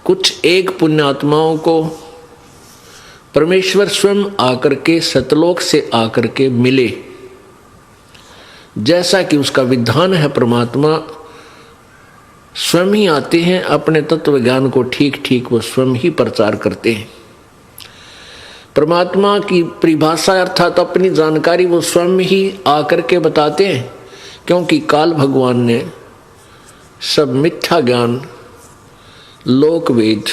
कुछ एक पुण्यात्माओं को परमेश्वर स्वयं आकर के सतलोक से आकर के मिले, जैसा कि उसका विधान है। परमात्मा स्वयं ही आते हैं, अपने तत्व ज्ञान को ठीक ठीक वो स्वयं ही प्रचार करते हैं। परमात्मा की परिभाषा अर्थात अपनी जानकारी वो स्वयं ही आकर के बताते हैं, क्योंकि काल भगवान ने सब मिथ्या ज्ञान लोक वेद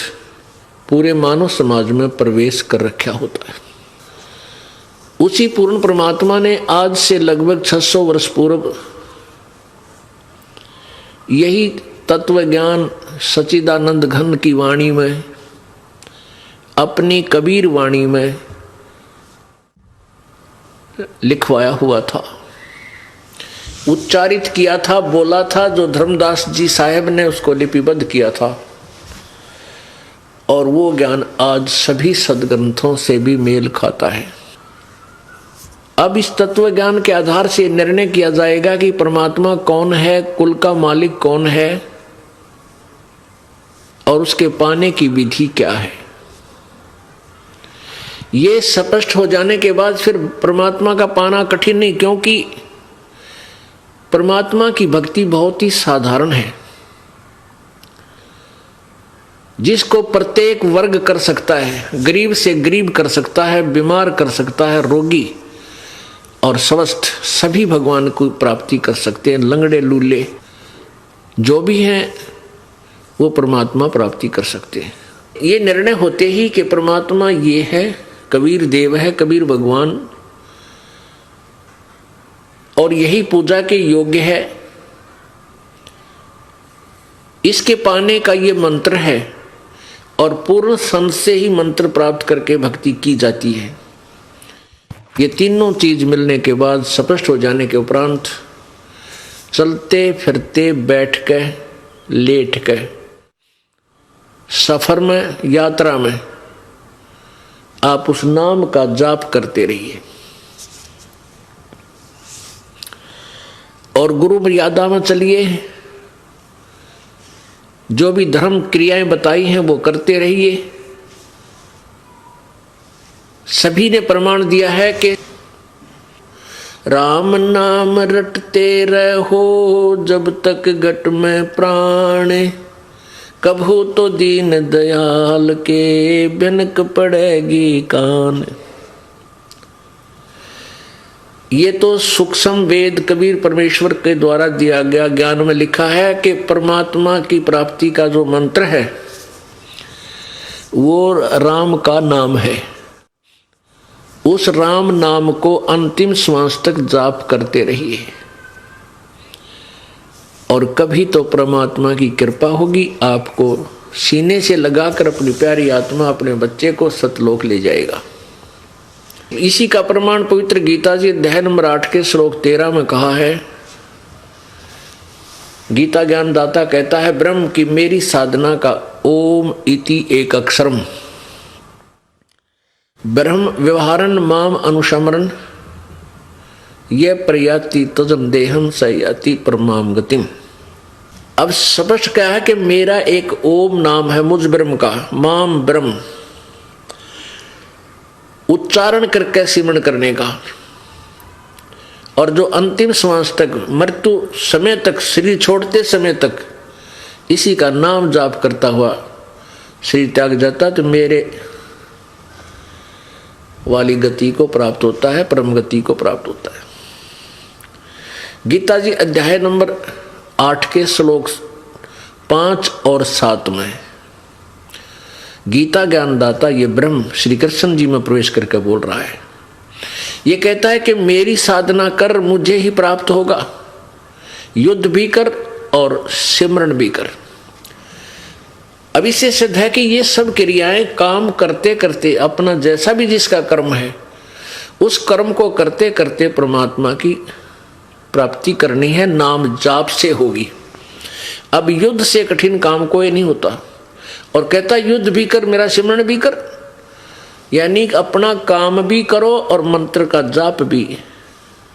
पूरे मानव समाज में प्रवेश कर रखा होता है। उसी पूर्ण परमात्मा ने आज से लगभग 600 वर्ष पूर्व यही तत्व ज्ञान सच्चिदानंद घन की वाणी में, अपनी कबीर वाणी में लिखवाया हुआ था, उच्चारित किया था, बोला था, जो धर्मदास जी साहेब ने उसको लिपिबद्ध किया था। और वो ज्ञान आज सभी सदग्रंथों से भी मेल खाता है। अब इस तत्व ज्ञान के आधार से निर्णय किया जाएगा कि परमात्मा कौन है, कुल का मालिक कौन है और उसके पाने की विधि क्या है। ये स्पष्ट हो जाने के बाद फिर परमात्मा का पाना कठिन नहीं, क्योंकि परमात्मा की भक्ति बहुत ही साधारण है, जिसको प्रत्येक वर्ग कर सकता है। गरीब से गरीब कर सकता है, बीमार कर सकता है, रोगी और स्वस्थ सभी भगवान को प्राप्ति कर सकते हैं। लंगड़े लूले जो भी हैं वो परमात्मा प्राप्ति कर सकते हैं। ये निर्णय होते ही कि परमात्मा ये है, कबीर देव है, कबीर भगवान, और यही पूजा के योग्य है, इसके पाने का ये मंत्र है और पूर्ण संत से ही मंत्र प्राप्त करके भक्ति की जाती है। ये तीनों चीज मिलने के बाद, स्पष्ट हो जाने के उपरांत, चलते फिरते बैठ के लेट के सफर में, यात्रा में आप उस नाम का जाप करते रहिए और गुरु मर्यादा में चलिए। जो भी धर्म क्रियाएं बताई हैं वो करते रहिए। सभी ने प्रमाण दिया है कि राम नाम रटते रहो जब तक घट में प्राण, कभू तो दीन दयाल के बिनक पड़ेगी कान। ये तो सूक्ष्म वेद कबीर परमेश्वर के द्वारा दिया गया ज्ञान में लिखा है कि परमात्मा की प्राप्ति का जो मंत्र है वो राम का नाम है। उस राम नाम को अंतिम श्वास तक जाप करते रहिए और कभी तो परमात्मा की कृपा होगी, आपको सीने से लगाकर अपनी प्यारी आत्मा अपने बच्चे को सतलोक ले जाएगा। इसी का प्रमाण पवित्र गीता जी अध्याय नंबर 8 के श्लोक 13 में कहा है। गीता ज्ञान दाता कहता है, ब्रह्म की मेरी साधना का ओम इति एक अक्षरम, ब्रह्म व्यवहारन माम अनुशमरन, ये प्रयाति तजम देहम सयाति परमाम गतिम। अब स्पष्ट क्या है कि मेरा एक ओम नाम है मुझ ब्रह्म का, माम ब्रह्म, उच्चारण करके सिमरण करने का, और जो अंतिम श्वास तक, मृत्यु समय तक, शरीर छोड़ते समय तक इसी का नाम जाप करता हुआ शरीर त्याग जाता तो मेरे वाली गति को प्राप्त होता है, परम गति को प्राप्त होता है। गीता जी अध्याय नंबर 8 के श्लोक 5 और 7 में गीता ज्ञानदाता ये ब्रह्म श्री कृष्ण जी में प्रवेश करके बोल रहा है। ये कहता है कि मेरी साधना कर, मुझे ही प्राप्त होगा, युद्ध भी कर और सिमरण भी कर। अब इससे सिद्ध है कि ये सब क्रियाएं काम करते करते अपना जैसा भी जिसका कर्म है उस कर्म को करते करते परमात्मा की प्राप्ति करनी है, नाम जाप से होगी। अब युद्ध से कठिन काम कोई नहीं होता। और कहता युद्ध भी कर, मेरा सिमरण भी कर, यानी अपना काम भी करो और मंत्र का जाप भी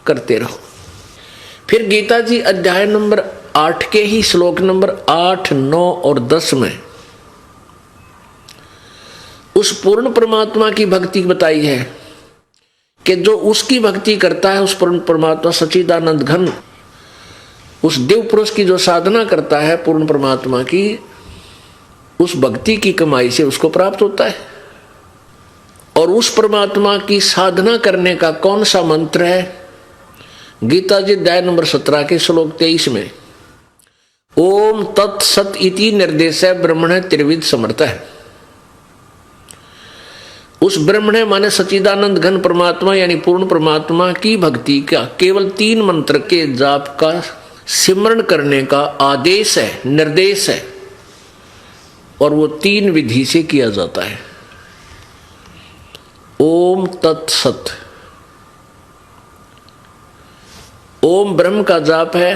करते रहो। फिर गीता जी अध्याय नंबर 8 के ही श्लोक नंबर 8, 9 और 10 में उस पूर्ण परमात्मा की भक्ति बताई है कि जो उसकी भक्ति करता है, उस पूर्ण परमात्मा सच्चिदानंद घन, उस देव पुरुष की जो साधना करता है पूर्ण परमात्मा की, उस भक्ति की कमाई से उसको प्राप्त होता है। और उस परमात्मा की साधना करने का कौन सा मंत्र है? गीता जी अध्याय नंबर 17 के श्लोक 23 में ओम तत्सत इति निर्देश ब्रह्मण त्रिविध समर्थ है। उस ब्रह्मण माने सच्चिदानंद घन परमात्मा यानी पूर्ण परमात्मा की भक्ति का केवल 3 मंत्र के जाप का सिमरण करने का आदेश है, निर्देश है, और वो 3 विधि से किया जाता है। ओम तत्सत, ओम ब्रह्म का जाप है,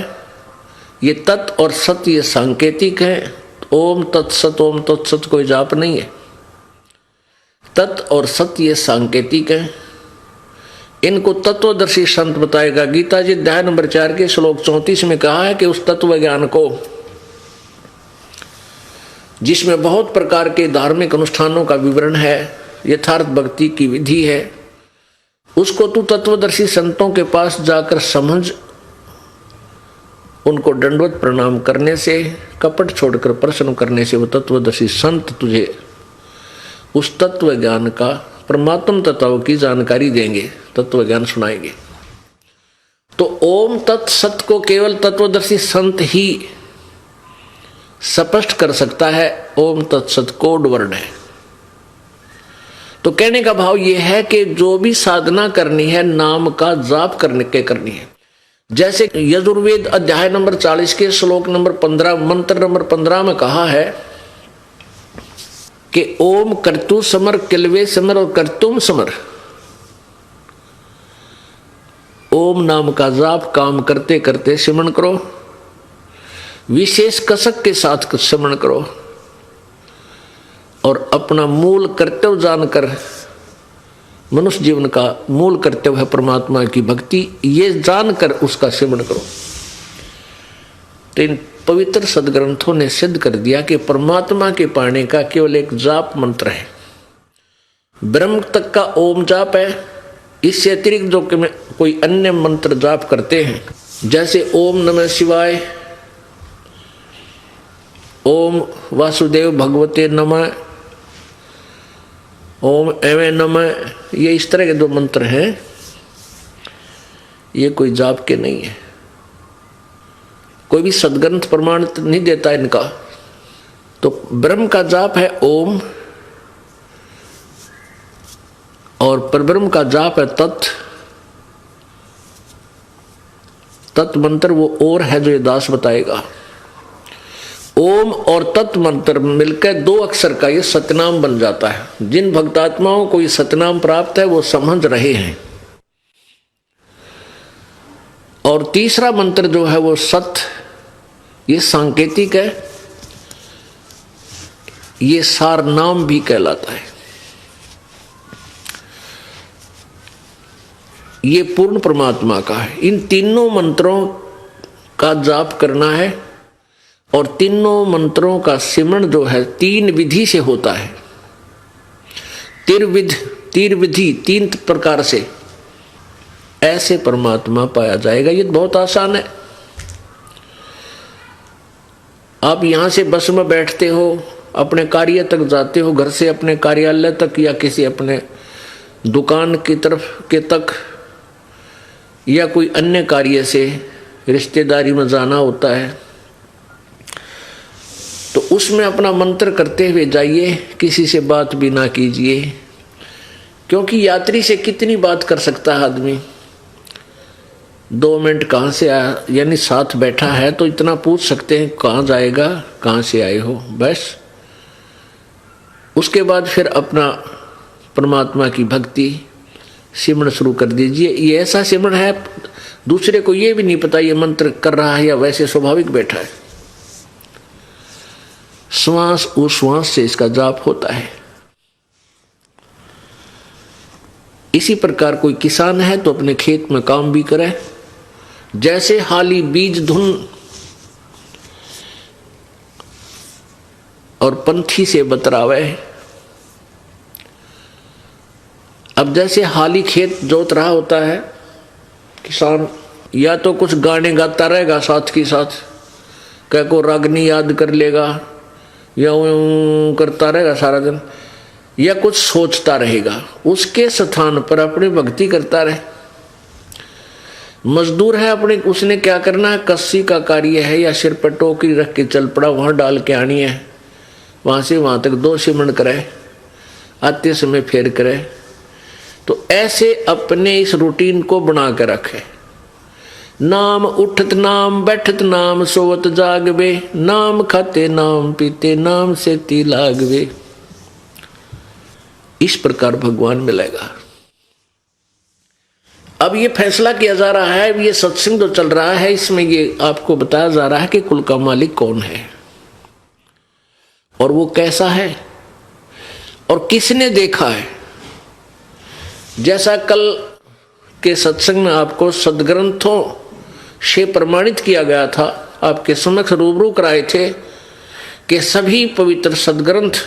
ये तत् और सत ये सांकेतिक है। ओम तत्सत कोई जाप नहीं है। तत् और सत ये सांकेतिक है। इनको तत्वदर्शी संत बताएगा। गीता जी अध्याय नंबर 4 के श्लोक 34 में कहा है कि उस तत्व ज्ञान को, जिसमें बहुत प्रकार के धार्मिक अनुष्ठानों का विवरण है, यथार्थ भक्ति की विधि है, उसको तू तत्वदर्शी संतों के पास जाकर समझ, उनको दंडवत प्रणाम करने से, कपट छोड़कर प्रश्न करने से वो तत्वदर्शी संत तुझे उस तत्व ज्ञान का, परमात्म तत्व की जानकारी देंगे, तत्व ज्ञान सुनाएंगे। तो ओम तत्सत को केवल तत्वदर्शी संत ही स्पष्ट कर सकता है। ओम तत्सत कोड वर्ड है। तो कहने का भाव यह है कि जो भी साधना करनी है नाम का जाप करने के करनी है। जैसे यजुर्वेद अध्याय नंबर 40 के श्लोक नंबर 15 मंत्र नंबर 15 में कहा है कि ओम कर्तु समर, किलवे समर और कर्तुम समर। ओम नाम का जाप काम करते करते सिमरण करो, विशेष कसक के साथ सिमरण करो, और अपना मूल कर्तव्य जानकर, मनुष्य जीवन का मूल कर्तव्य है परमात्मा की भक्ति, ये जानकर उसका सिमरण करो। तो इन पवित्र सदग्रंथों ने सिद्ध कर दिया कि परमात्मा के पाने का केवल एक जाप मंत्र है। ब्रह्म तक का ओम जाप है। इससे अतिरिक्त जो कि कोई अन्य मंत्र जाप करते हैं, जैसे ओम नमः शिवाय, ओम वासुदेव भगवते नमः, ओम एवं नमः, ये इस तरह के जो मंत्र हैं, ये कोई जाप के नहीं है। कोई भी सदग्रंथ प्रमाण नहीं देता इनका। तो ब्रह्म का जाप है ओम, और परब्रह्म का जाप है तत्। तत् मंत्र वो और है जो ये दास बताएगा। ओम और तत् मंत्र मिलकर 2 अक्षर का ये सतनाम बन जाता है। जिन भक्तात्माओं को ये सतनाम प्राप्त है वो समझ रहे हैं। और तीसरा मंत्र जो है वो सत, ये सांकेतिक है, ये सार नाम भी कहलाता है। ये पूर्ण परमात्मा का है। इन तीनों मंत्रों का जाप करना है, और तीनों मंत्रों का सिमरण जो है 3 विधि से होता है। तीर विधि 3 प्रकार से ऐसे परमात्मा पाया जाएगा। ये बहुत आसान है। आप यहां से बस में बैठते हो, अपने कार्य तक जाते हो, घर से अपने कार्यालय तक या किसी अपने दुकान की तरफ के तक, या कोई अन्य कार्य से रिश्तेदारी में जाना होता है, तो उसमें अपना मंत्र करते हुए जाइए। किसी से बात भी ना कीजिए, क्योंकि यात्री से कितनी बात कर सकता है आदमी। 2 मिनट कहाँ से आया, यानी साथ बैठा है तो इतना पूछ सकते हैं कहाँ जाएगा, कहाँ से आए हो, बस। उसके बाद फिर अपना परमात्मा की भक्ति सिमरण शुरू कर दीजिए। ये ऐसा सिमरण है दूसरे को ये भी नहीं पता ये मंत्र कर रहा है या वैसे स्वाभाविक बैठा है। श्वास उश्वास से इसका जाप होता है। इसी प्रकार कोई किसान है तो अपने खेत में काम भी करे। जैसे हाली बीज धुन और पंथी से बतरावे, अब जैसे हाली खेत जोत रहा होता है किसान, या तो कुछ गाने गाता रहेगा साथ के साथ, क्या को रागनी याद कर लेगा या यूं करता रहेगा सारा दिन, या कुछ सोचता रहेगा, उसके स्थान पर अपनी भक्ति करता रहे। मजदूर है अपने, उसने क्या करना है, कस्सी का कार्य है या सिर पर टोकरी रख के चल पड़ा, वहां डाल के आनी है, वहां से वहां तक 2 सिमरण करे, आते समय फेर करे। तो ऐसे अपने इस रूटीन को बना के रखे। नाम उठत नाम बैठत नाम सोवत जागवे, नाम खाते नाम पीते नाम से ती लागवे। इस प्रकार भगवान मिलेगा। अब ये फैसला किया जा रहा है, ये सत्संग जो चल रहा है इसमें ये आपको बताया जा रहा है कि कुल का मालिक कौन है और वो कैसा है और किसने देखा है। जैसा कल के सत्संग में आपको सदग्रंथों से प्रमाणित किया गया था, आपके समक्ष रूबरू कराए थे कि सभी पवित्र सदग्रंथ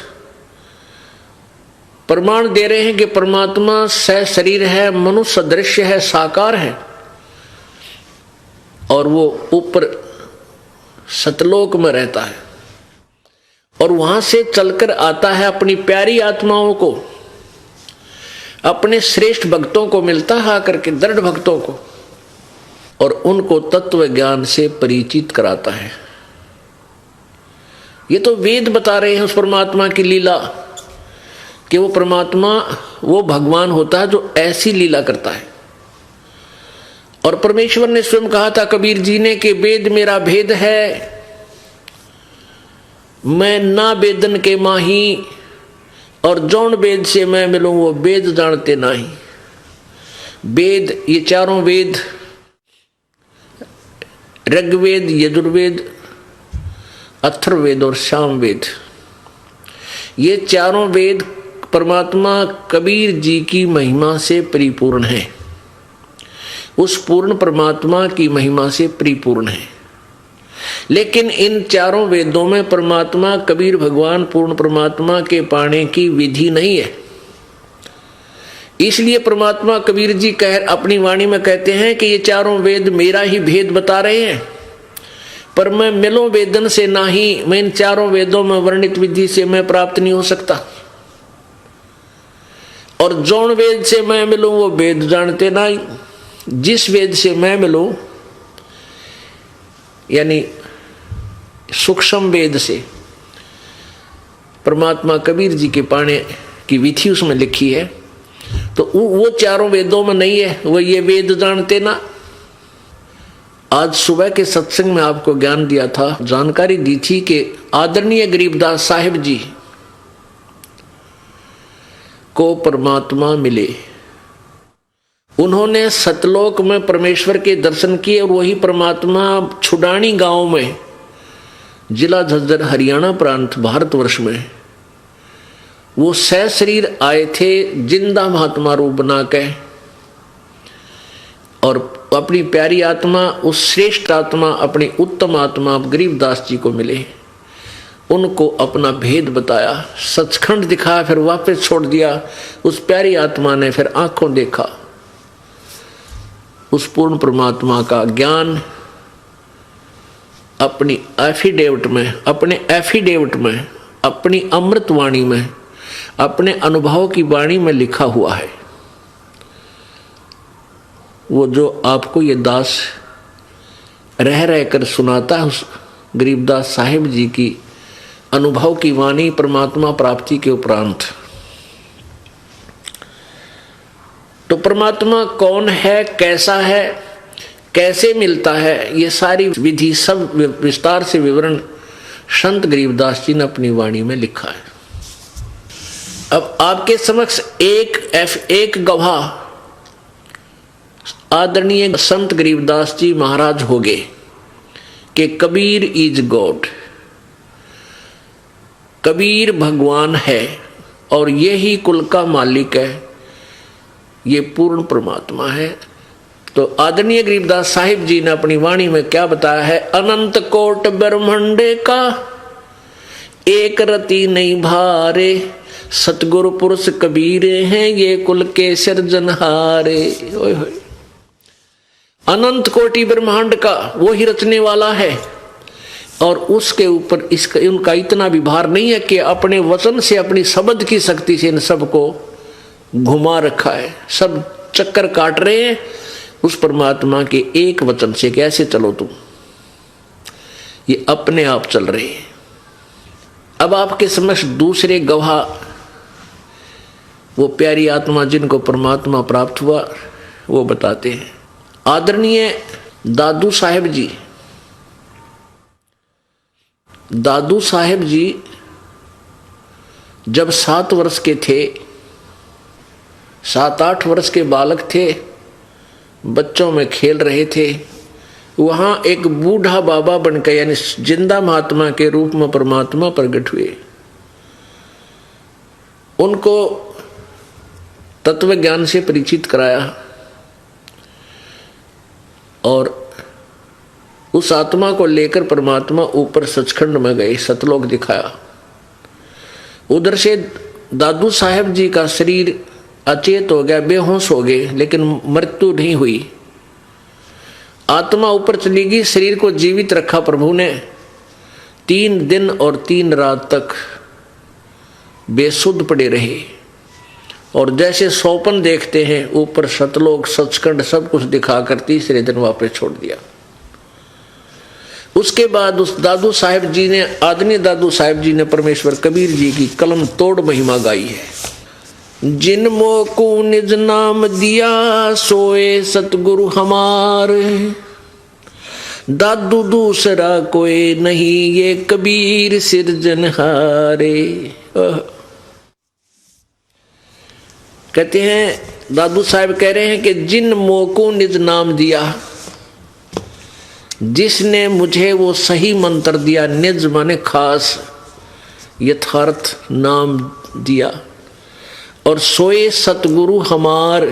प्रमाण दे रहे हैं कि परमात्मा सह शरीर है, मनुष्य दृश्य है, साकार है और वो ऊपर सतलोक में रहता है और वहां से चलकर आता है अपनी प्यारी आत्माओं को, अपने श्रेष्ठ भक्तों को मिलता है आकर के, दृढ़ भक्तों को, और उनको तत्व ज्ञान से परिचित कराता है। ये तो वेद बता रहे हैं उस परमात्मा की लीला कि वो परमात्मा वो भगवान होता है जो ऐसी लीला करता है। और परमेश्वर ने स्वयं कहा था कबीर जी ने कि वेद मेरा भेद है, मैं ना वेदन के माही, और जौन वेद से मैं मिलूं वो वेद जानते नहीं। वेद, ये चारों वेद, ऋग्वेद, यजुर्वेद, अथर्ववेद और सामवेद, ये चारों वेद परमात्मा कबीर जी की महिमा से परिपूर्ण है, उस पूर्ण परमात्मा की महिमा से परिपूर्ण है। लेकिन इन चारों वेदों में परमात्मा कबीर भगवान पूर्ण परमात्मा के पाने की विधि नहीं है। इसलिए परमात्मा कबीर जी अपनी वाणी में कहते हैं कि ये चारों वेद मेरा ही भेद बता रहे हैं, पर मैं मिलो वेदन से नहीं, मैं इन चारों वेदों में वर्णित विधि से मैं प्राप्त नहीं हो सकता। और जौन वेद से मैं मिलूं वो वेद जानते नहीं। जिस वेद से मैं मिलूं यानी सूक्ष्म वेद से परमात्मा कबीर जी के पाने की विधि उसमें लिखी है, तो वो चारों वेदों में नहीं है, वो ये वेद जानते ना। आज सुबह के सत्संग में आपको ज्ञान दिया था, जानकारी दी थी कि आदरणीय गरीबदास साहिब जी को परमात्मा मिले। उन्होंने सतलोक में परमेश्वर के दर्शन किए और वही परमात्मा छुडानी गांव में, जिला झज्जर, हरियाणा प्रांत, भारतवर्ष में, वो सह शरीर आए थे जिंदा महात्मा रूप बना के, और अपनी प्यारी आत्मा, उस श्रेष्ठ आत्मा, अपनी उत्तम आत्मा गरीबदास जी को मिले। उनको अपना भेद बताया, सचखंड दिखाया, फिर वापस छोड़ दिया। उस प्यारी आत्मा ने फिर आंखों देखा उस पूर्ण परमात्मा का ज्ञान अपनी एफिडेविट में, अपनी अमृत वाणी में, अपने अनुभव की वाणी में लिखा हुआ है। वो जो आपको ये दास रह रह कर सुनाता है, उस गरीबदास साहिब जी की अनुभव की वाणी परमात्मा प्राप्ति के उपरांत। तो परमात्मा कौन है, कैसा है, कैसे मिलता है, ये सारी विधि सब विस्तार से विवरण संत गरीबदास जी ने अपनी वाणी में लिखा है। अब आपके समक्ष एक गवाह आदरणीय संत गरीबदास जी महाराज हो गए कि कबीर इज गॉड, कबीर भगवान है और यही कुल का मालिक है, ये पूर्ण परमात्मा है। तो आदरणीय गरीबदास साहिब जी ने अपनी वाणी में क्या बताया है, अनंत कोट ब्रह्मांडे का एक रति नहीं भारे, सतगुरु पुरुष कबीर हैं ये कुल के सिरजनहारे। ओए होए, अनंत कोटि ब्रह्मांड का वो ही रचने वाला है और उसके ऊपर इसका उनका इतना भी भार नहीं है कि अपने वचन से अपनी शब्द की शक्ति से इन सबको घुमा रखा है। सब चक्कर काट रहे हैं उस परमात्मा के एक वचन से, कैसे चलो तुम, ये अपने आप चल रहे हैं। अब आपके समक्ष दूसरे गवाह, वो प्यारी आत्मा जिनको परमात्मा प्राप्त हुआ, वो बताते हैं। आदरणीय दादू साहेब जी, दादू साहेब जी जब 7 वर्ष के थे, 7-8 वर्ष के बालक थे, बच्चों में खेल रहे थे, वहां एक बूढ़ा बाबा बनकर यानी जिंदा महात्मा के रूप में परमात्मा प्रकट हुए। उनको तत्व ज्ञान से परिचित कराया और उस आत्मा को लेकर परमात्मा ऊपर सचखंड में गए, सतलोक दिखाया। उधर से दादू साहेब जी का शरीर अचेत हो गया, बेहोश हो गए, लेकिन मृत्यु नहीं हुई। आत्मा ऊपर चली गई, शरीर को जीवित रखा प्रभु ने। 3 दिन और 3 रात तक बेसुध पड़े रहे और जैसे स्वप्न देखते हैं ऊपर सतलोक सचखंड सब कुछ दिखाकर तीसरे दिन वापस छोड़ दिया। उसके बाद उस दादू साहेब जी ने, आदरणीय दादू साहेब जी ने परमेश्वर कबीर जी की कलम तोड़ महिमा गाई है। जिन मोह को निज नाम दिया सोए सतगुरु हमारे, दादू दूसरा कोई नहीं ये कबीर सिरजनहारे। कहते हैं दादू साहब कह रहे हैं कि जिन मोह को निज नाम दिया, जिसने मुझे वो सही मंत्र दिया, निज माने खास यथार्थ नाम दिया, और सोए सतगुरु हमार,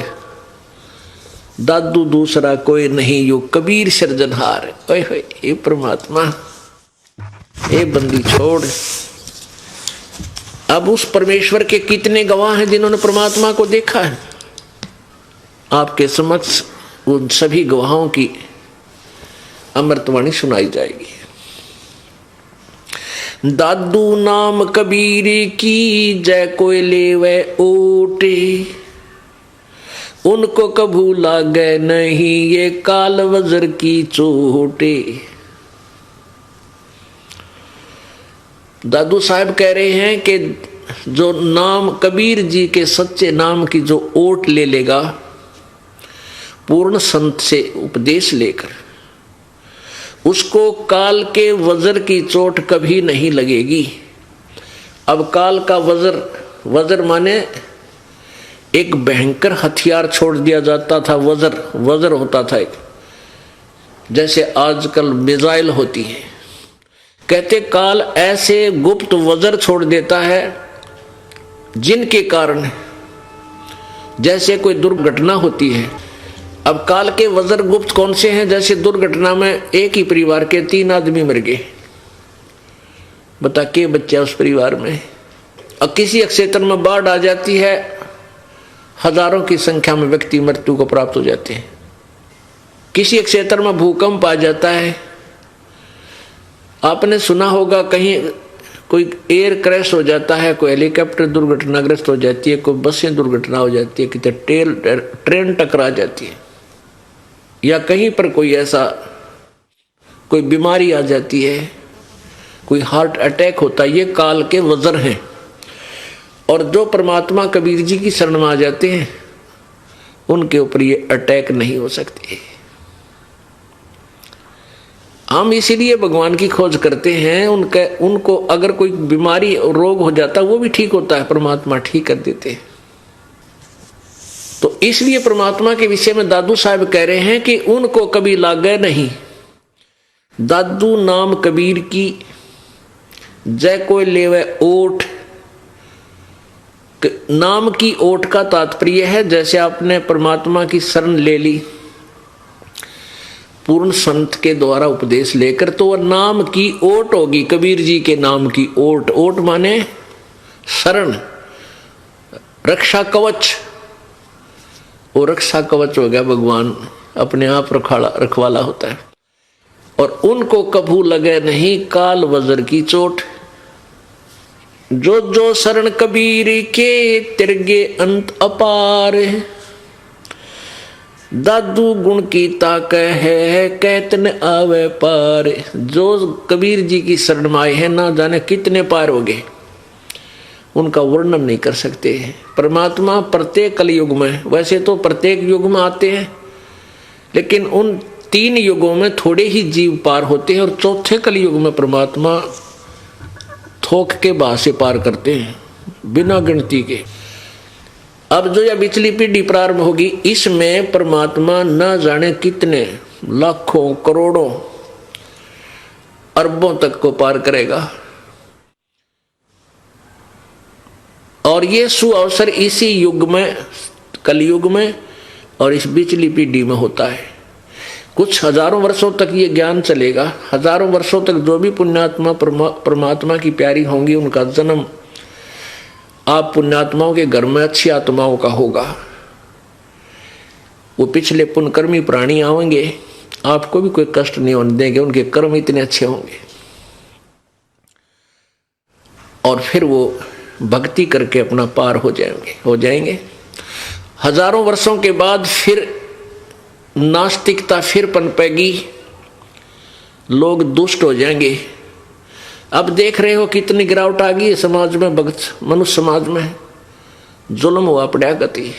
दादू दूसरा कोई नहीं यो कबीर सिरजनहार। ओए होए, ये परमात्मा, ये बंदी छोड़। अब उस परमेश्वर के कितने गवाह हैं जिन्होंने परमात्मा को देखा है। आपके समक्ष उन सभी गवाहों की अमृतवाणी सुनाई जाएगी। दादू नाम कबीर की जय कोई लेवे ओटे, उनको कभू लागे नहीं ये काल वज्र की चोटे। दादू साहब कह रहे हैं कि जो नाम कबीर जी के सच्चे नाम की जो ओट ले लेगा, पूर्ण संत से उपदेश लेकर, उसको काल के वज्र की चोट कभी नहीं लगेगी। अब काल का वज्र, वज्र माने एक भयंकर हथियार छोड़ दिया जाता था। वज्र होता था एक, जैसे आजकल मिसाइल होती है। कहते काल ऐसे गुप्त वज्र छोड़ देता है जिनके कारण जैसे कोई दुर्घटना होती है। अब काल के वज्र गुप्त कौन से हैं? जैसे दुर्घटना में एक ही परिवार के 3 आदमी मर गए, बता के बच्चा उस परिवार में। अब किसी क्षेत्र में बाढ़ आ जाती है, हजारों की संख्या में व्यक्ति मृत्यु को प्राप्त हो जाते हैं। किसी क्षेत्र में भूकंप आ जाता है, आपने सुना होगा कहीं कोई एयर क्रैश हो जाता है, कोई हेलीकॉप्टर दुर्घटनाग्रस्त हो जाती है, कोई बसें दुर्घटना हो जाती है, कितने ट्रेन टकरा जाती है, या कहीं पर कोई ऐसा कोई बीमारी आ जाती है, कोई हार्ट अटैक होता है। ये काल के वज्र हैं। और जो परमात्मा कबीर जी की शरण में आ जाते हैं उनके ऊपर ये अटैक नहीं हो सकते। हम इसीलिए भगवान की खोज करते हैं। उनको अगर कोई बीमारी रोग हो जाता है वो भी ठीक होता है, परमात्मा ठीक कर देते हैं। तो इसलिए परमात्मा के विषय में दादू साहब कह रहे हैं कि उनको कभी लागे नहीं। दादू नाम कबीर की जय कोई लेवे ओठ। नाम की ओट का तात्पर्य है जैसे आपने परमात्मा की शरण ले ली पूर्ण संत के द्वारा उपदेश लेकर, तो वह नाम की ओट होगी, कबीर जी के नाम की ओट। ओट माने शरण, रक्षा कवच, वो रक्षा कवच हो गया, भगवान अपने आप रखवाला होता है। और उनको कभू लगे नहीं काल वज्र की चोट, जो जो शरण कबीर के तिरगे अंत अपार। दादू गुण की ताक है कहत न आवे पार। जो कबीर जी की शरण में आए हैं ना जाने कितने पार हो गए, उनका वर्णन नहीं कर सकते। परमात्मा प्रत्येक कलयुग में, वैसे तो प्रत्येक युग में आते हैं, लेकिन उन 3 युगों में थोड़े ही जीव पार होते हैं और चौथे कलयुग में परमात्मा थोक के बाह से पार करते हैं बिना गिनती के। अब जो यह पिछली पीढ़ी प्रारंभ होगी, इसमें परमात्मा न जाने कितने लाखों करोड़ों अरबों तक को पार करेगा। और ये सुअवसर इसी युग में, कलयुग में और इस पिछली पीढ़ी में होता है। कुछ हजारों वर्षों तक ये ज्ञान चलेगा। हजारों वर्षों तक जो भी पुण्यात्मा परमात्मा की प्यारी होंगी, उनका जन्म आप पुण्यात्माओं के घर में अच्छी आत्माओं का होगा। वो पिछले पुण्यकर्मी प्राणी आएंगे, आपको भी कोई कष्ट नहीं होने देंगे, उनके कर्म इतने अच्छे होंगे। और फिर वो भक्ति करके अपना पार हो जाएंगे। हजारों वर्षों के बाद फिर नास्तिकता फिर पनपेगी, लोग दुष्ट हो जाएंगे। अब देख रहे हो कितनी गिरावट आ गई है समाज में, भगत मनुष्य समाज में जुल्म हुआ पड़ा गति।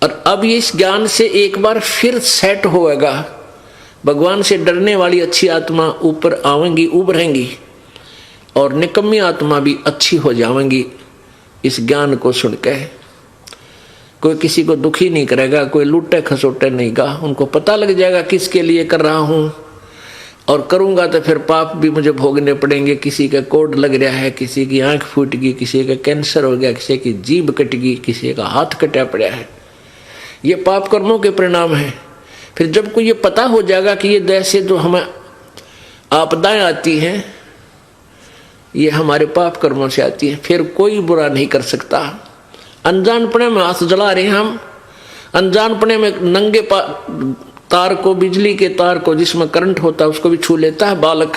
और अब इस ज्ञान से एक बार फिर सेट होएगा, भगवान से डरने वाली अच्छी आत्मा ऊपर आवेंगी, उभरेंगी, और निकम्मी आत्मा भी अच्छी हो जाएंगी इस ज्ञान को सुनकर। कोई किसी को दुखी नहीं करेगा, कोई लूटे खसोटे नहीं गा। उनको पता लग जाएगा किसके लिए कर रहा हूं, और करूंगा तो फिर पाप भी मुझे भोगने पड़ेंगे। किसी का कोड लग रहा है, किसी की आंख फूट गई, किसी का कैंसर हो गया, किसी की जीभ कट गई, किसी का हाथ कटा पड़ा है। ये पाप कर्मों के परिणाम है। फिर जब को ये पता हो जाएगा कि ये जैसे जो हमें आपदाएं आती हैं, ये हमारे पाप कर्मों से आती है, फिर कोई बुरा नहीं कर सकता। अनजानपने में हाथ जला रहे हैं हम, अनजानपने में नंगे तार को, बिजली के तार को जिसमें करंट होता है उसको भी छू लेता है बालक,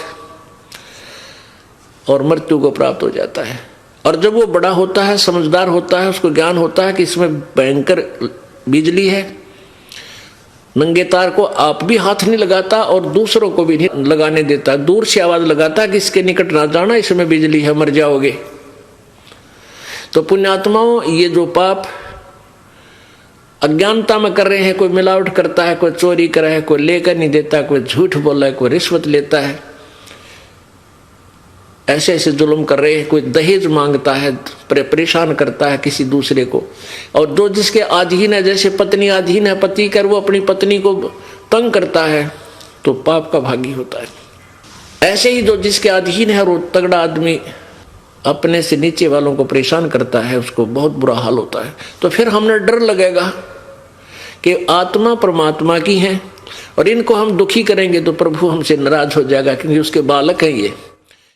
और मृत्यु को प्राप्त हो जाता है। और जब वो बड़ा होता है, समझदार होता है, उसको ज्ञान होता है कि इसमें भयंकर बिजली है, नंगे तार को आप भी हाथ नहीं लगाता और दूसरों को भी नहीं लगाने देता, दूर से आवाज लगाता कि इसके निकट ना जाना, इसमें बिजली है, मर जाओगे। तो पुण्यात्माओं, ये जो पाप अज्ञानता में कर रहे हैं, कोई मिलावट करता है, कोई चोरी कर रहा है, कोई लेकर नहीं देता, कोई झूठ बोल रहा है, कोई रिश्वत लेता है, ऐसे ऐसे जुल्म कर रहे हैं, कोई दहेज मांगता है, परेशान करता है किसी दूसरे को। और जो जिसके अधीन है, जैसे पत्नी अधीन है पति कर, वो अपनी पत्नी को तंग करता है तो पाप का भागी होता है। ऐसे ही जो जिसके अधीन है, वो तगड़ा आदमी अपने से नीचे वालों को परेशान करता है, उसको बहुत बुरा हाल होता है। तो फिर हमने डर लगेगा कि आत्मा परमात्मा की है, और इनको हम दुखी करेंगे तो प्रभु हमसे नाराज हो जाएगा, क्योंकि उसके बालक हैं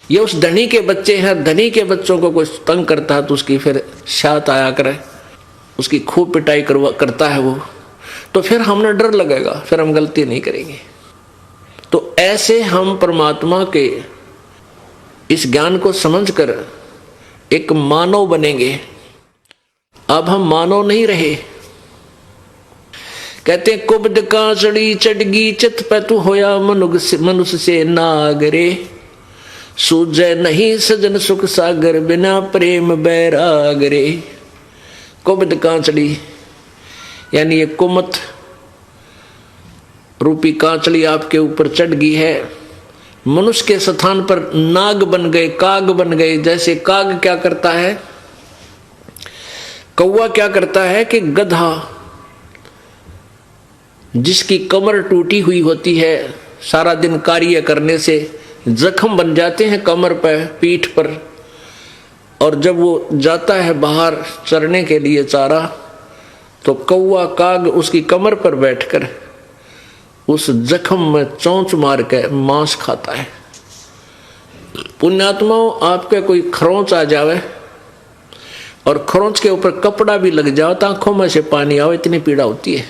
ये उस धनी के बच्चे हैं। धनी के बच्चों को कोई तंग करता है तो उसकी फिर शात आया करे, उसकी खूब पिटाई करता है वो, तो फिर हमने डर लगेगा, फिर हम गलती नहीं करेंगे। तो ऐसे हम परमात्मा के इस ज्ञान को समझकर एक मानव बनेंगे। अब हम मानव नहीं रहे। कहते कुब्द कांचड़ी चढ़गी चित पे तू होया मनुष्य से नागरे, सूझे नहीं सजन सुख सागर बिना प्रेम बैराग रे। कुब्द कांचड़ी यानी ये कुमत रूपी कांचड़ी आपके ऊपर चढ़ गई है। मनुष्य के स्थान पर नाग बन गए, काग बन गए। जैसे काग क्या करता है, कौवा क्या करता है कि गधा जिसकी कमर टूटी हुई होती है, सारा दिन कार्य करने से जख्म बन जाते हैं कमर पर, पीठ पर, और जब वो जाता है बाहर चरने के लिए चारा, तो कौवा काग उसकी कमर पर बैठकर उस जख्म में चोंच मार के मांस खाता है। पुण्यात्माओं, आपके कोई खरोंच आ जावे और खरोंच के ऊपर कपड़ा भी लग जाओ तो आंखों में से पानी आओ, इतनी पीड़ा होती है।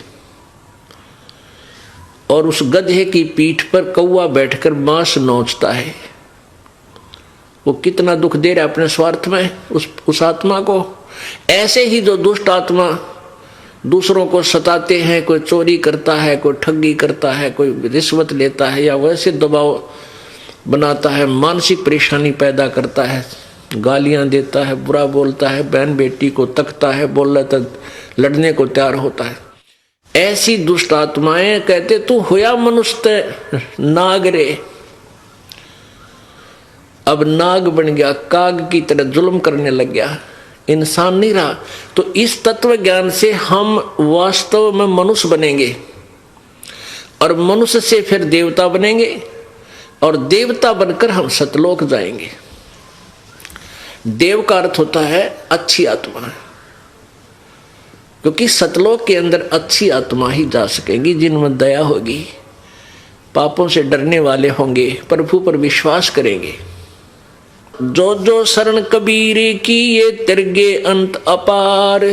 और उस गधे की पीठ पर कौवा बैठकर मांस नोचता है, वो कितना दुख दे रहा है अपने स्वार्थ में उस आत्मा को। ऐसे ही जो दुष्ट आत्मा दूसरों को सताते हैं, कोई चोरी करता है, कोई ठगी करता है, कोई रिश्वत लेता है या वैसे दबाव बनाता है, मानसिक परेशानी पैदा करता है, गालियां देता है, बुरा बोलता है, बहन बेटी को तकता है, बोल तो लड़ने को तैयार होता है, ऐसी दुष्ट आत्माएं कहते तू होया मनुष्य नाग रे। अब नाग बन गया, काग की तरह जुल्म करने लग गया, इंसान नहीं रहा। तो इस तत्व ज्ञान से हम वास्तव में मनुष्य बनेंगे और मनुष्य से फिर देवता बनेंगे और देवता बनकर हम सतलोक जाएंगे। देव का अर्थ होता है अच्छी आत्मा, क्योंकि सतलोक के अंदर अच्छी आत्मा ही जा सकेंगी जिनमें दया होगी, पापों से डरने वाले होंगे, प्रभु पर विश्वास करेंगे। जो जो शरण कबीर की ये तिरगे अंत अपार,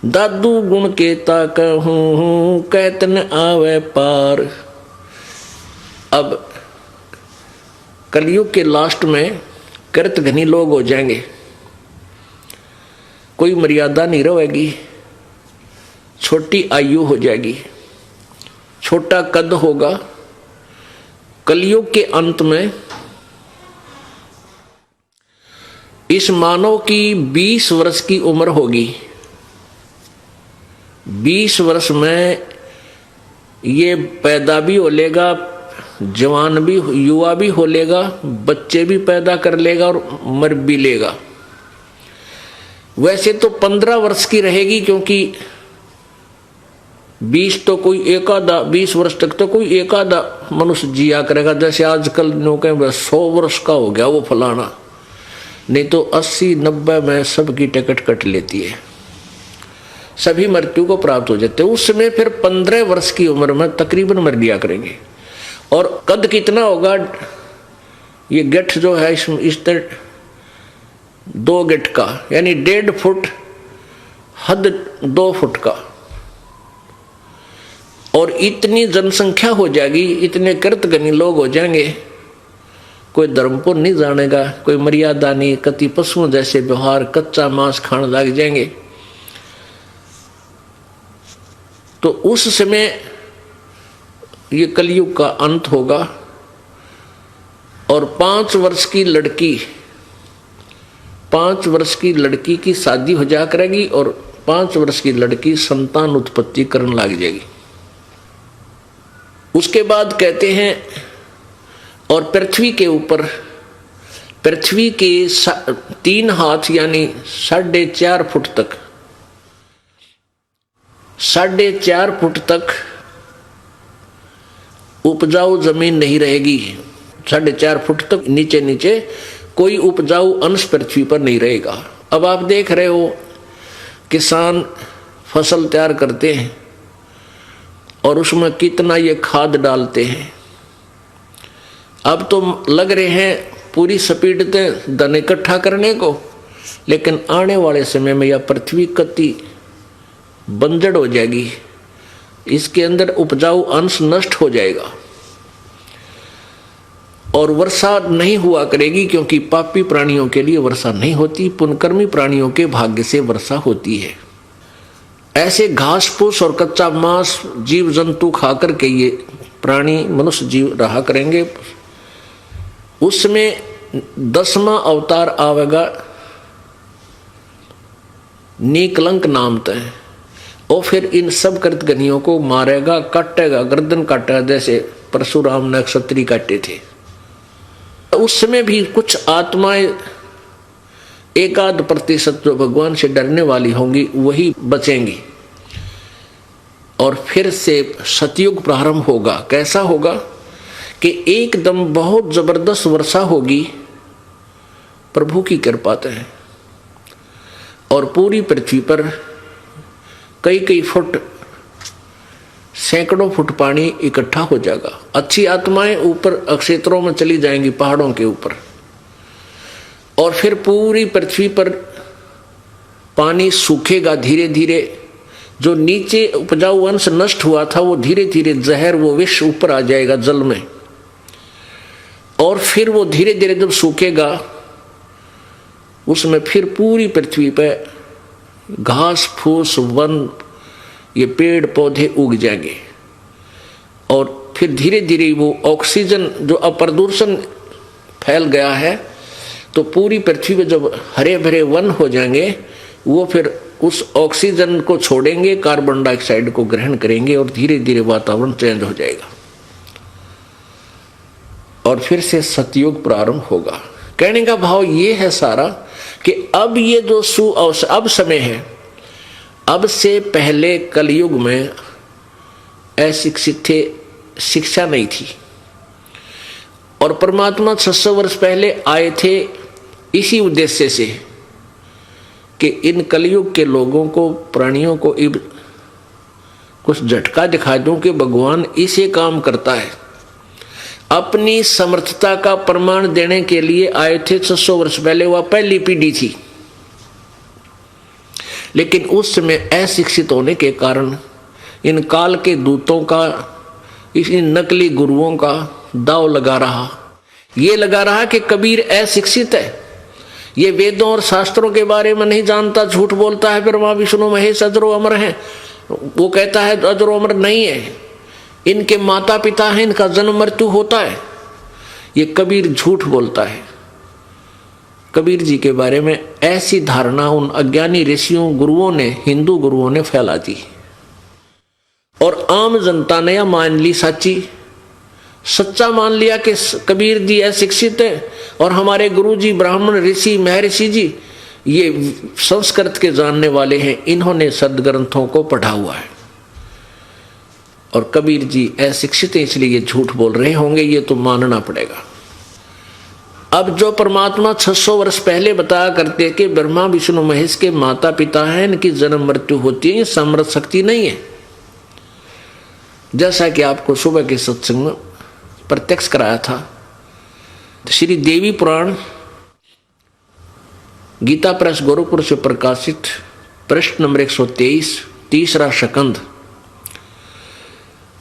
दादू गुण के कहूं कहत न आवे पार। अब कलयुग के लास्ट में कृत घनी लोग हो जाएंगे, कोई मर्यादा नहीं रहेगी, छोटी आयु हो जाएगी, छोटा कद होगा। कलयुग के अंत में इस मानव की 20 वर्ष की उम्र होगी। 20 वर्ष में ये पैदा भी हो लेगा, जवान भी, युवा भी हो लेगा, बच्चे भी पैदा कर लेगा और मर भी लेगा। वैसे तो 15 वर्ष की रहेगी, क्योंकि 20 तो कोई एक आधा, 20 वर्ष तक तो कोई एक आधा मनुष्य जिया करेगा। जैसे आजकल नौके 100 वर्ष का हो गया वो फलाना, नहीं तो 80-90 में सबकी टिकट कट लेती है, सभी मृत्यु को प्राप्त हो जाते हैं। उस समय फिर 15 वर्ष की उम्र में तकरीबन मर लिया करेंगे। और कद कितना होगा, ये गिट्ठ जो है इस तरह 2 गिट्ठ का, यानी 1.5 फुट, हद 2 फुट का। और इतनी जनसंख्या हो जाएगी, इतने कृतघ्नी लोग हो जाएंगे, कोई धर्म को नहीं जानेगा, कोई मर्यादा नहीं, कति पशुओं जैसे व्यवहार, कच्चा मांस खाने लग जाएंगे। तो उस समय ये कलयुग का अंत होगा। और 5 वर्ष की लड़की, 5 वर्ष की लड़की की शादी हो जा करेगी और 5 वर्ष की लड़की संतान उत्पत्ति करने लग जाएगी। उसके बाद कहते हैं, और पृथ्वी के ऊपर, पृथ्वी के 3 हाथ यानी 4.5 फुट तक, 4.5 फुट तक उपजाऊ जमीन नहीं रहेगी। 4.5 फुट तक नीचे नीचे कोई उपजाऊ अंश पृथ्वी पर नहीं रहेगा। अब आप देख रहे हो, किसान फसल तैयार करते हैं और उसमें कितना ये खाद डालते हैं। अब तो लग रहे हैं पूरी स्पीड से धन इकट्ठा करने को, लेकिन आने वाले समय में यह पृथ्वी कति बंजर हो जाएगी, इसके अंदर उपजाऊ अंश नष्ट हो जाएगा और वर्षा नहीं हुआ करेगी, क्योंकि पापी प्राणियों के लिए वर्षा नहीं होती, पुण्यकर्मी प्राणियों के भाग्य से वर्षा होती है। ऐसे घास फूस और कच्चा मांस जीव जंतु खाकर के ये प्राणी मनुष्य जीव रहा करेंगे। उसमें 10वां अवतार आवेगा नीकलंक नाम तय, और फिर इन सब कृतघ्नियों को मारेगा, काटेगा, गर्दन काटेगा, जैसे परशुराम ने क्षत्रिय काटे थे। उस समय भी कुछ आत्माएं 1-8% जो भगवान से डरने वाली होंगी वही बचेंगी और फिर से सतयुग प्रारंभ होगा। कैसा होगा कि एकदम बहुत जबरदस्त वर्षा होगी प्रभु की कृपा से, और पूरी पृथ्वी पर कई फुट, सैकड़ों फुट पानी इकट्ठा हो जाएगा। अच्छी आत्माएं ऊपर क्षेत्रों में चली जाएंगी, पहाड़ों के ऊपर, और फिर पूरी पृथ्वी पर पानी सूखेगा धीरे धीरे, जो नीचे उपजाऊ अंश नष्ट हुआ था वो धीरे धीरे जहर, वो विष ऊपर आ जाएगा जल में, और फिर वो धीरे धीरे जब सूखेगा उसमें फिर पूरी पृथ्वी पे घास फूस वन, ये पेड़ पौधे उग जाएंगे, और फिर धीरे धीरे वो ऑक्सीजन जो अप्रदूषण फैल गया है, तो पूरी पृथ्वी पे जब हरे भरे वन हो जाएंगे, वो फिर उस ऑक्सीजन को छोड़ेंगे, कार्बन डाइऑक्साइड को ग्रहण करेंगे, और धीरे धीरे वातावरण चेंज हो जाएगा, और फिर से सतयुग प्रारंभ होगा। कहने का भाव ये है सारा कि अब ये जो अब समय है, अब से पहले कलयुग में अशिक्षित थे, शिक्षा नहीं थी, और परमात्मा 600 वर्ष पहले आए थे इसी उद्देश्य से कि इन कलयुग के लोगों को, प्राणियों को कुछ झटका दिखा दूं कि भगवान इसे काम करता है। अपनी समर्थता का प्रमाण देने के लिए आए थे 600 वर्ष पहले, वह पहली पीढ़ी थी, लेकिन उस समय अशिक्षित होने के कारण इन काल के दूतों का, इन नकली गुरुओं का दाव लगा रहा। ये लगा रहा कि कबीर अशिक्षित है, ये वेदों और शास्त्रों के बारे में नहीं जानता, झूठ बोलता है, ब्रह्मा विष्णु महेश अजरो अमर है, वो कहता है अजरो अमर नहीं है, इनके माता पिता हैं, इनका जन्म मृत्यु होता है। ये कबीर झूठ बोलता है। कबीर जी के बारे में ऐसी धारणा उन अज्ञानी ऋषियों गुरुओं ने, हिंदू गुरुओं ने फैला दी, और आम जनता ने यह मान ली, सच्चा मान लिया कि कबीर जी अशिक्षित है, और हमारे गुरु जी ब्राह्मण ऋषि महर्षि जी ये संस्कृत के जानने वाले हैं, इन्होंने सदग्रंथों को पढ़ा हुआ है, और कबीर जी अशिक्षित हैं इसलिए ये झूठ बोल रहे होंगे, ये तो मानना पड़ेगा। अब जो परमात्मा 600 वर्ष पहले बताया करते कि ब्रह्मा विष्णु महेश के माता पिता हैं, इनकी जन्म मृत्यु होती है, ये समर्थ शक्ति नहीं है, जैसा कि आपको सुबह के सत्संग में प्रत्यक्ष कराया था। श्री देवी पुराण गीता प्रेस गोरखपुर से प्रकाशित पृष्ठ नंबर 123, तीसरा शकंद,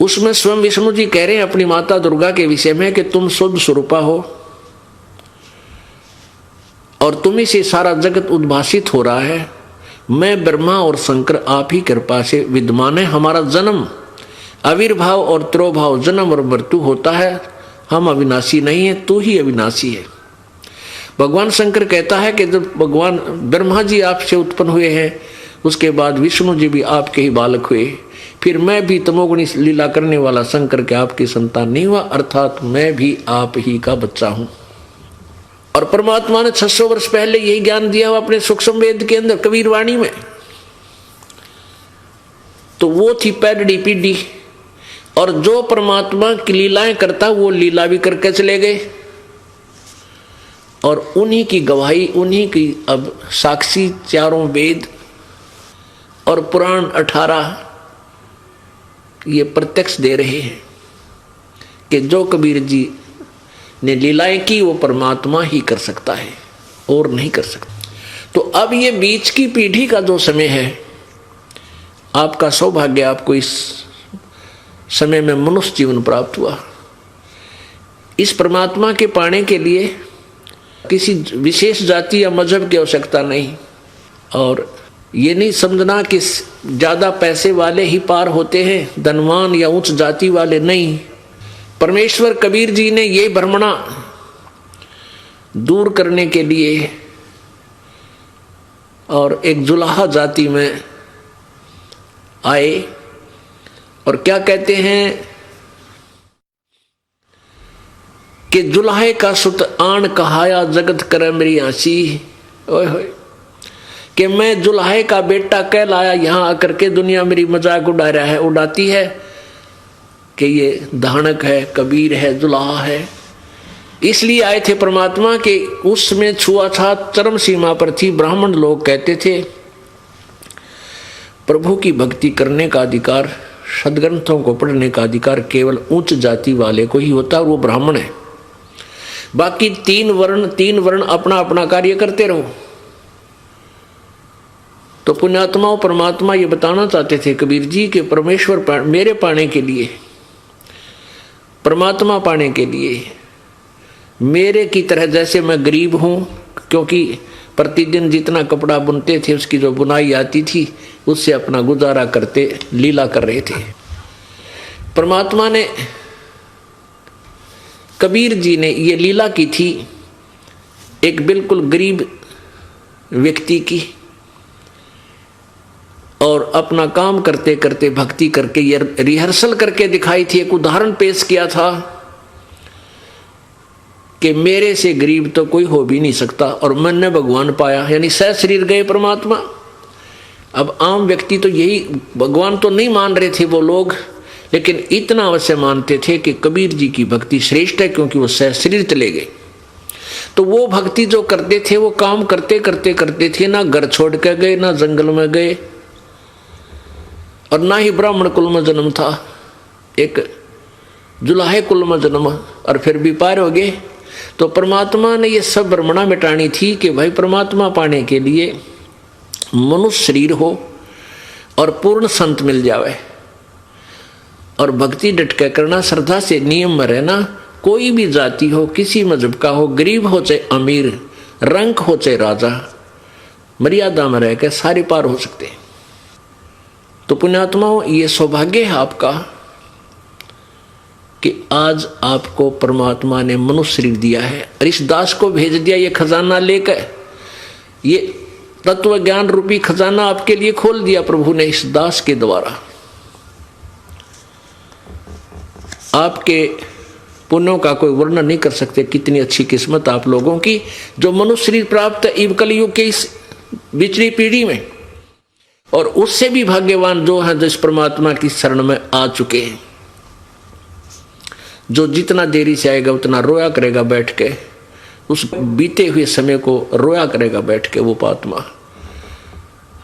उसमें स्वयं विष्णु जी कह रहे हैं अपनी माता दुर्गा के विषय में कि तुम शुद्ध स्वरूपा हो, और तुम्ही से सारा जगत उद्भासित हो रहा है। मैं ब्रह्मा और शंकर आप ही कृपा से विद्यमान है, हमारा जन्म आविर्भाव और त्रोभाव, जन्म और मृत्यु होता है, हम अविनाशी नहीं है, तू ही अविनाशी है। भगवान शंकर कहता है कि जब भगवान ब्रह्मा जी आपसे उत्पन्न हुए हैं, उसके बाद विष्णु जी भी आपके ही बालक हुए, फिर मैं भी तमोगुणी लीला करने वाला शंकर के आपकी संतान नहीं हुआ, अर्थात मैं भी आप ही का बच्चा हूं। और परमात्मा ने 600 वर्ष पहले यही ज्ञान दिया हुआ अपने सूक्ष्म वेद के अंदर, कबीर वाणी में। तो वो थी पहली पीढ़ी, और जो परमात्मा की लीलाएं करता वो लीला भी करके चले गए, और उन्हीं की गवाही, उन्हीं की अब साक्षी चारों वेद और पुराण 18 ये प्रत्यक्ष दे रहे हैं कि जो कबीर जी ने लीलाएं की वो परमात्मा ही कर सकता है, और नहीं कर सकता। तो अब ये बीच की पीढ़ी का जो समय है, आपका सौभाग्य, आपको इस समय में मनुष्य जीवन प्राप्त हुआ। इस परमात्मा के पाने के लिए किसी विशेष जाति या मजहब की आवश्यकता नहीं, और ये नहीं समझना कि ज्यादा पैसे वाले ही पार होते हैं, धनवान या उच्च जाति वाले नहीं। परमेश्वर कबीर जी ने ये भ्रमणा दूर करने के लिए और एक जुलाहा जाति में आए, और क्या कहते हैं कि जुलाहे का सुत आन कहाया जगत कर मेरी आसी, ओए होए, कि मैं जुलाहे का बेटा कहलाया, यहां आकर के दुनिया मेरी मजाक उड़ाती है कि ये धानक है, कबीर है, जुलाहा है। इसलिए आए थे परमात्मा के उसमें छुआछात चरम सीमा पर थी। ब्राह्मण लोग कहते थे प्रभु की भक्ति करने का अधिकार, सदग्रंथों को पढ़ने का अधिकार केवल उच्च जाति वाले को ही होता है, और वो ब्राह्मण है। बाकी तीन वर्ण अपना अपना कार्य करते रहो। तो पुण्यात्माओं, परमात्मा ये बताना चाहते थे कबीर जी के परमेश्वर मेरे पाने के लिए, परमात्मा पाने के लिए मेरे की तरह, जैसे मैं गरीब हूँ, क्योंकि प्रतिदिन जितना कपड़ा बुनते थे उसकी जो बुनाई आती थी उससे अपना गुजारा करते लीला कर रहे थे। परमात्मा ने, कबीर जी ने ये लीला की थी एक बिल्कुल गरीब व्यक्ति की, और अपना काम करते करते भक्ति करके ये रिहर्सल करके दिखाई थी, एक उदाहरण पेश किया था कि मेरे से गरीब तो कोई हो भी नहीं सकता, और मैंने भगवान पाया, यानी सह शरीर गए परमात्मा। अब आम व्यक्ति तो यही, भगवान तो नहीं मान रहे थे वो लोग, लेकिन इतना अवश्य मानते थे कि कबीर जी की भक्ति श्रेष्ठ है, क्योंकि वो सह शरीर चले गए। तो वो भक्ति जो करते थे वो काम करते करते करते थे, ना घर छोड़ के गए, ना जंगल में गए, और ना ही ब्राह्मण कुल में जन्म था, एक जुलाहे कुल में जन्म, और फिर भी पार हो गए। तो परमात्मा ने ये सब भ्रमणा मिटानी थी कि भाई परमात्मा पाने के लिए मनुष्य शरीर हो और पूर्ण संत मिल जावे, और भक्ति डटके करना, श्रद्धा से नियम में रहना। कोई भी जाति हो, किसी मजहब का हो, गरीब हो चाहे अमीर, रंक हो चाहे राजा, मर्यादा में रहकर सारे पार हो सकते हैं। तो पुण्यात्माओं, ये सौभाग्य है आपका कि आज आपको परमात्मा ने मनुष्य शरीर दिया है, और इस दास को भेज दिया ये खजाना लेकर, ये तत्व ज्ञान रूपी खजाना आपके लिए खोल दिया प्रभु ने इस दास के द्वारा। आपके पुण्यों का कोई वर्णन नहीं कर सकते, कितनी अच्छी किस्मत आप लोगों की जो मनुष्य शरीर प्राप्त है इव कलयुग के इस बिछड़ी पीढ़ी में, और उससे भी भाग्यवान जो है जिस परमात्मा की शरण में आ चुके हैं, जो जितना देरी से आएगा उतना रोया करेगा बैठ के, उस बीते हुए समय को रोया करेगा बैठ के वो पात्मा।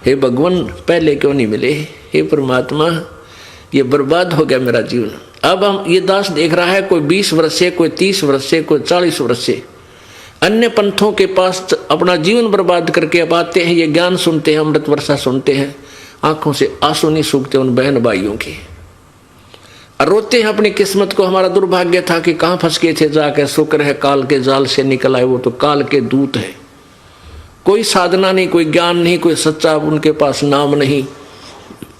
हे भगवान, पहले क्यों नहीं मिले? हे परमात्मा, ये बर्बाद हो गया मेरा जीवन। अब हम ये दास देख रहा है, कोई 20 वर्ष से, कोई 30 वर्ष से, कोई 40 वर्ष से अन्य पंथों के पास अपना जीवन बर्बाद करके अब आते हैं, ये ज्ञान सुनते हैं, अमृत वर्षा सुनते हैं, आंखों से आंसू नहीं सूखते उन बहन भाइयों के, और रोते हैं अपनी किस्मत को। हमारा दुर्भाग्य था कि कहाँ फंस गए थे जाकर, शुक्र है काल के जाल से निकल आए, वो तो काल के दूत है। कोई साधना नहीं, कोई ज्ञान नहीं, कोई सच्चा उनके पास नाम नहीं,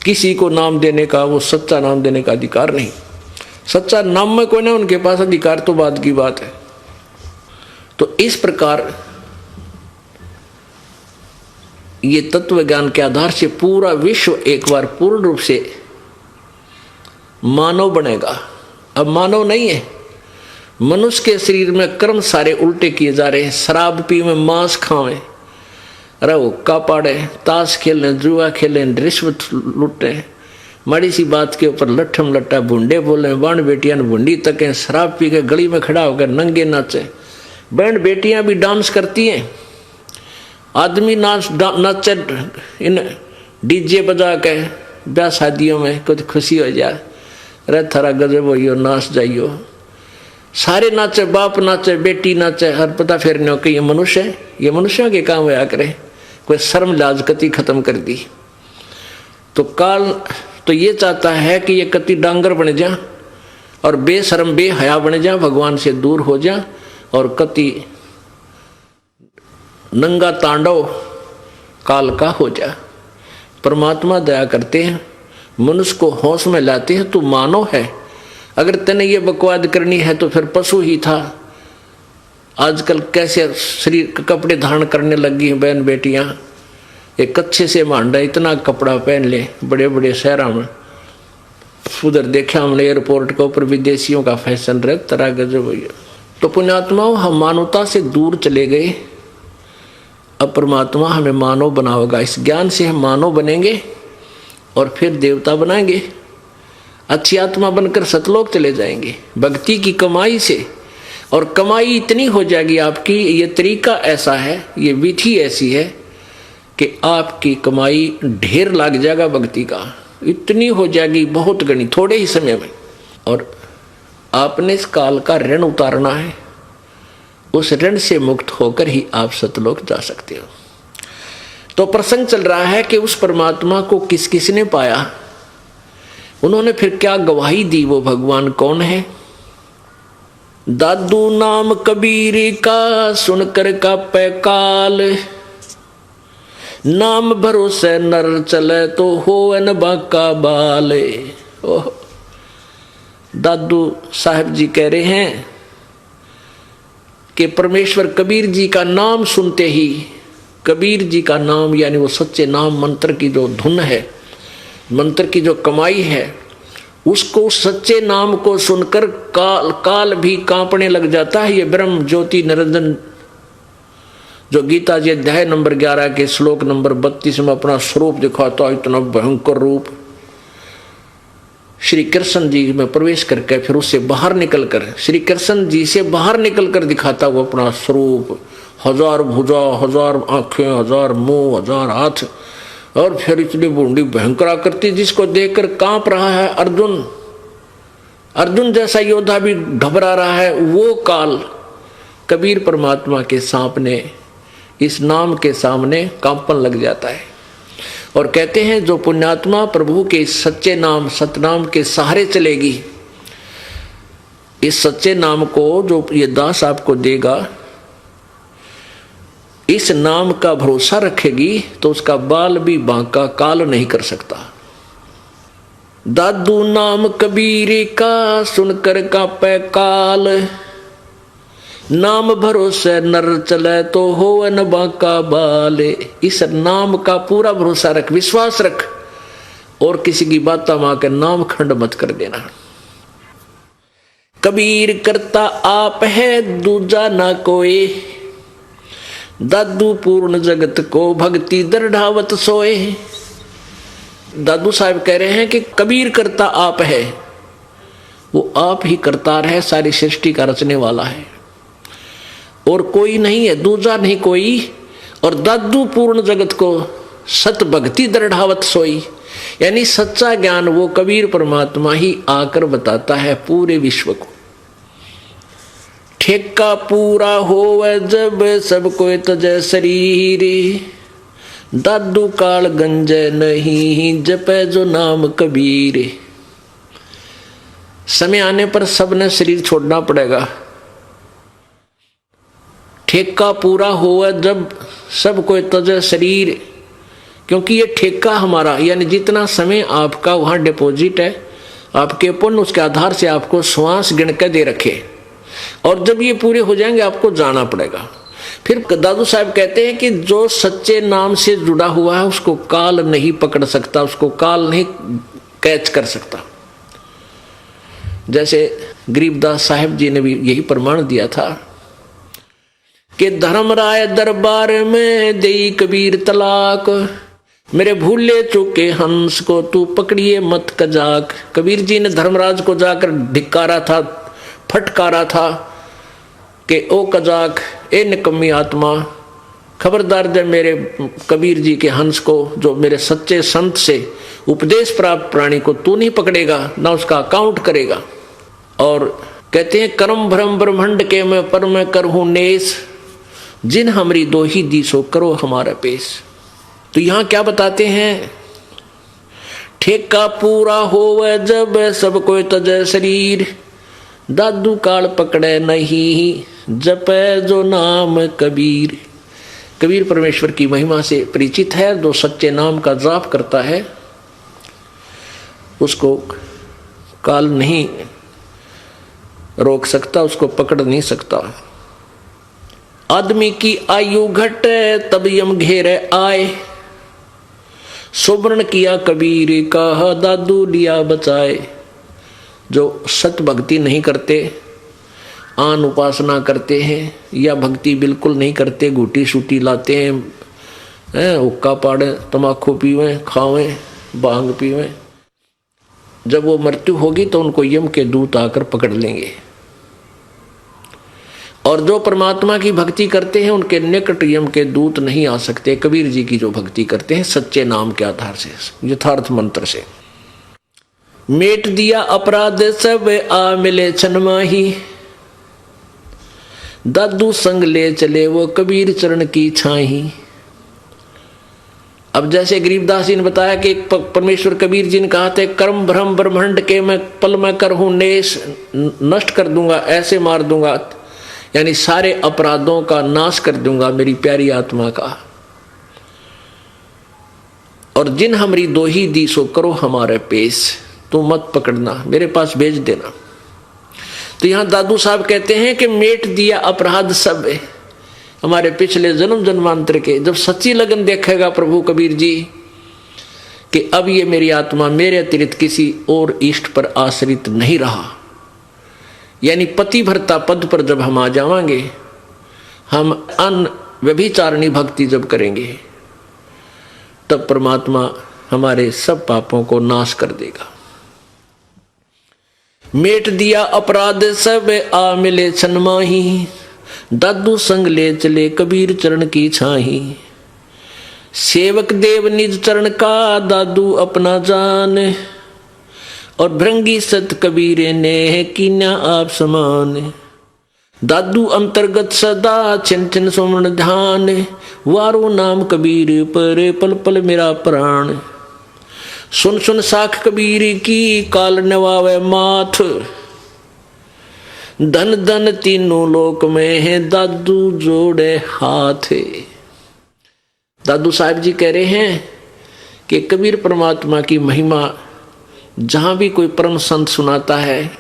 किसी को नाम देने का, वो सच्चा नाम देने का अधिकार नहीं। सच्चा नाम में कोई ना उनके पास अधिकार, तो बात की बात है। तो इस प्रकार ये तत्व ज्ञान के आधार से पूरा विश्व एक बार पूर्ण रूप से मानव बनेगा। अब मानव नहीं है, मनुष्य के शरीर में कर्म सारे उल्टे किए जा रहे हैं। शराब पीवे, मांस खावे, अरे हुक्का पाड़े, ताश खेलें, जुआ खेलें, रिश्वत लुटे, माड़ी सी बात के ऊपर लट्ठम लट्टा भुंडे बोले, बहन बेटियां भुंडी तकें, शराब पी के गली में खड़ा होकर नंगे नाचे। बहन बेटियां भी डांस करती हैं, आदमी नाचे इन डीजे बजा के ब्याह शादियों में, कुछ खुशी हो जाए, अरे थारा गजब हो, नाच जाइयो, सारे नाचे, बाप नाचे, बेटी नाचे, हर पता फिर नहीं हो कि ये मनुष्य है, ये मनुष्यों के काम होया करे। कोई शर्म लाज कति खत्म कर दी। तो काल तो ये चाहता है कि ये कति डांगर बन जा और बेशर्म बेहया बन जा, भगवान से दूर हो जा, और कति नंगा तांडव काल का हो जा। परमात्मा दया करते हैं, मनुष्य को होश में लाते हैं। तू मानव है, अगर तने ये बकवाद करनी है तो फिर पशु ही था। आजकल कैसे शरीर कपड़े धारण करने लगी हैं बहन बेटियां, एक अच्छे से मांडा इतना कपड़ा पहन ले बड़े बड़े शहरों में। उधर देखा हमने एयरपोर्ट के ऊपर विदेशियों का फैशन रहे, तरह गजब भैया। तो पुण्यात्माओं, हम मानवता से दूर चले गए। अब परमात्मा हमें मानव बनाएगा, इस ज्ञान से हम मानव बनेंगे और फिर देवता बनाएंगे, अच्छी आत्मा बनकर सतलोक चले जाएंगे भक्ति की कमाई से। और कमाई इतनी हो जाएगी आपकी, ये तरीका ऐसा है, ये विधि ऐसी है कि आपकी कमाई ढेर लग जाएगा भक्ति का, इतनी हो जाएगी बहुत गणी थोड़े ही समय में। और आपने इस काल का ऋण उतारना है, उस ऋण से मुक्त होकर ही आप सतलोक जा सकते हो। तो प्रसंग चल रहा है कि उस परमात्मा को किस किसने पाया, उन्होंने फिर क्या गवाही दी, वो भगवान कौन है। दादू नाम कबीर का सुनकर का पैकाल, नाम भरोसे नर चले तो हो न बाका बाल। ओह, दादू साहब जी कह रहे हैं कि परमेश्वर कबीर जी का नाम सुनते ही, कबीर जी का नाम यानी वो सच्चे नाम मंत्र की जो धुन है, मंत्र की जो कमाई है, उसको सच्चे नाम को सुनकर काल भी कांपने लग जाता है। ये ब्रह्म ज्योति निरंजन जो गीता जी अध्याय नंबर 11 के श्लोक नंबर 32 में अपना स्वरूप दिखाता है, इतना भयंकर रूप, श्री कृष्ण जी में प्रवेश करके फिर उससे बाहर निकलकर, श्री कृष्ण जी से बाहर निकलकर दिखाता हुआ अपना स्वरूप, 1000 भुजा, 1000 आंखें, 1000 मुंह, 1000 हाथ, और फिर इतनी बूंदी भयंकर आकृति जिसको देखकर कांप रहा है अर्जुन, अर्जुन जैसा योद्धा भी घबरा रहा है। वो काल कबीर परमात्मा के सामने, इस नाम के सामने कांपन लग जाता है। और कहते हैं जो पुण्यात्मा प्रभु के इस सच्चे नाम सतनाम के सहारे चलेगी, इस सच्चे नाम को जो ये दास आपको देगा, इस नाम का भरोसा रखेगी तो उसका बाल भी बांका काल नहीं कर सकता। दादू नाम कबीर का सुनकर का पैकाल, नाम भरोसे नर चले तो हो न बाका बाल। इस नाम का पूरा भरोसा रख, विश्वास रख, और किसी की बात मां के नाम खंड मत कर देना। कबीर करता आप है दूजा ना कोई, दादू पूर्ण जगत को भक्ति दृढ़ावत सोए। दादू साहब कह रहे हैं कि कबीर करता आप है, वो आप ही करतार है, सारी सृष्टि का रचने वाला है और कोई नहीं है, दूजा नहीं कोई। और दादू पूर्ण जगत को सत भक्ति दृढ़ावत सोई, यानी सच्चा ज्ञान वो कबीर परमात्मा ही आकर बताता है पूरे विश्व को। ठेका पूरा होवे जब सब कोई तजय शरीर, दादू काल गंजे नहीं जपे जो नाम कबीर। समय आने पर सबने शरीर छोड़ना पड़ेगा। ठेका पूरा होवे जब सब कोई तजय शरीर, क्योंकि ये ठेका हमारा, यानी जितना समय आपका वहां डिपॉजिट है, आपके पुण्य उसके आधार से आपको श्वास गिन के दे रखे, और जब ये पूरे हो जाएंगे आपको जाना पड़ेगा। फिर दादू साहब कहते हैं कि जो सच्चे नाम से जुड़ा हुआ है उसको काल नहीं पकड़ सकता, उसको काल नहीं कैच कर सकता। जैसे गरीबदास साहब जी ने भी यही प्रमाण दिया था कि धर्मराय दरबार में देई कबीर तलाक, मेरे भूले चुके हंस को तू पकड़िए मत कजाक। कबीर जी ने धर्मराज को जाकर धिक्कारा था, फटकारा था कि ओ कजाक, ए निकम्मी आत्मा, खबरदार जब मेरे कबीर जी के हंस को, जो मेरे सच्चे संत से उपदेश प्राप्त प्राणी को तू नहीं पकड़ेगा, ना उसका अकाउंट करेगा। और कहते हैं कर्म भ्रम ब्रह्मंड के मैं पर मैं करहूं नेस, जिन हमरी दो ही दी सो करो हमारा पेश। तो यहां क्या बताते हैं, ठेका पूरा होवे जब सब कोई तजय शरीर, दादू काल पकड़े नहीं जपे जो नाम कबीर। कबीर परमेश्वर की महिमा से परिचित है, जो सच्चे नाम का जाप करता है उसको काल नहीं रोक सकता, उसको पकड़ नहीं सकता। आदमी की आयु घटे तब यम घेरे आए, सुवर्ण किया कबीर का दादू लिया बचाए। जो सत भक्ति नहीं करते, आन उपासना करते हैं, या भक्ति बिल्कुल नहीं करते, घूटी सूटी लाते हैं, हुक्का पाड़े, तमाकू पीवें, खावें, भांग पीवें, जब वो मृत्यु होगी तो उनको यम के दूत आकर पकड़ लेंगे। और जो परमात्मा की भक्ति करते हैं उनके निकट यम के दूत नहीं आ सकते। कबीर जी की जो भक्ति करते हैं सच्चे नाम के आधार से, यथार्थ मंत्र से। मेट दिया अपराध सब आ मिले छनमाही, दादू संग ले चले वो कबीर चरण की छाही। अब जैसे गरीबदास जी ने बताया कि परमेश्वर कबीर जी ने कहा था, कर्म भ्रम ब्रह्मांड के मैं पल में कर हूं नेश, नष्ट कर दूंगा, ऐसे मार दूंगा, यानी सारे अपराधों का नाश कर दूंगा मेरी प्यारी आत्मा का। और जिन हमारी दोही दी सो करो हमारे पेश, तू मत पकड़ना, मेरे पास भेज देना। तो यहां दादू साहब कहते हैं कि मेट दिया अपराध सब हमारे पिछले जन्म जन्मांतर के। जब सच्ची लगन देखेगा प्रभु कबीर जी कि अब ये मेरी आत्मा मेरे अतिरिक्त किसी और इष्ट पर आश्रित नहीं रहा, यानी पति भरता पद पर जब हम आ जावांगे, हम अन व्यभिचारिणी भक्ति जब करेंगे, तब परमात्मा हमारे सब पापों को नाश कर देगा। मेट दिया अपराध सब आ मिले छन माही, दादू संग ले चले कबीर चरण की छाही। सेवक देव निज चरण का दादू अपना जान, और भृंगी सत कबीरे ने कीन्या आप समान। दादू अंतर्गत सदा छिन छिन सुमन ध्यान, वारो नाम कबीर पर पल पल मेरा प्राण। सुन सुन साख कबीर की काल नवावे माथ, धन धन तीनों लोक में है दादू जोड़े हाथ। दादू साहब जी कह रहे हैं कि कबीर परमात्मा की महिमा जहां भी कोई परम संत सुनाता है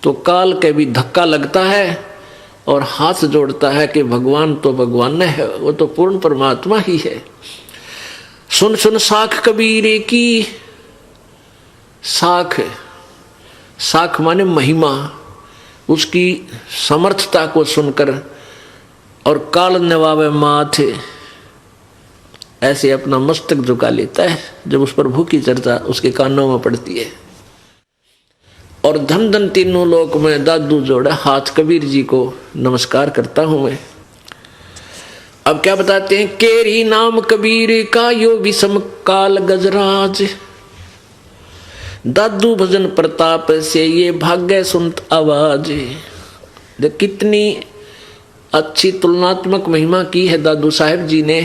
तो काल के भी धक्का लगता है और हाथ जोड़ता है कि भगवान तो भगवान है, वो तो पूर्ण परमात्मा ही है। सुन सुन साख कबीर की, साख, साख माने महिमा, उसकी समर्थता को सुनकर, और काल नवावे माथे, ऐसे अपना मस्तक झुका लेता है जब उस प्रभु की चर्चा उसके कानों में पड़ती है। और धन धन तीनों लोक में दादू जोड़ा हाथ, कबीर जी को नमस्कार करता हूं मैं। अब क्या बताते हैं, केरी नाम कबीर का यो विषम काल गजराज, दादू भजन प्रताप से ये भाग्य सुनत आवाज। कितनी अच्छी तुलनात्मक महिमा की है दादू साहेब जी ने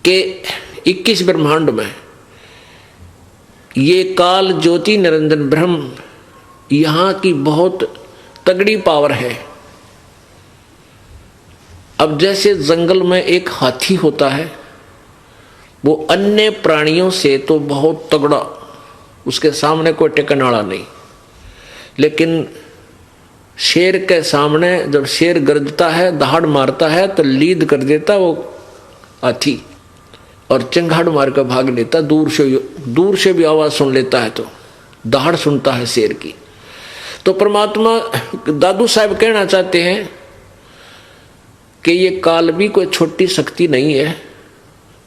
कि 21 ब्रह्मांड में ये काल ज्योति निरंजन ब्रह्म, यहां की बहुत तगड़ी पावर है। अब जैसे जंगल में एक हाथी होता है, वो अन्य प्राणियों से तो बहुत तगड़ा, उसके सामने कोई टिकने वाला नहीं, लेकिन शेर के सामने जब शेर गरजता है, दहाड़ मारता है तो लीद कर देता वो हाथी, और चिंगाड़ मार कर भाग लेता, दूर से भी आवाज सुन लेता है तो दहाड़ सुनता है शेर की। तो परमात्मा दादू साहब कहना चाहते हैं कि ये काल भी कोई छोटी शक्ति नहीं है।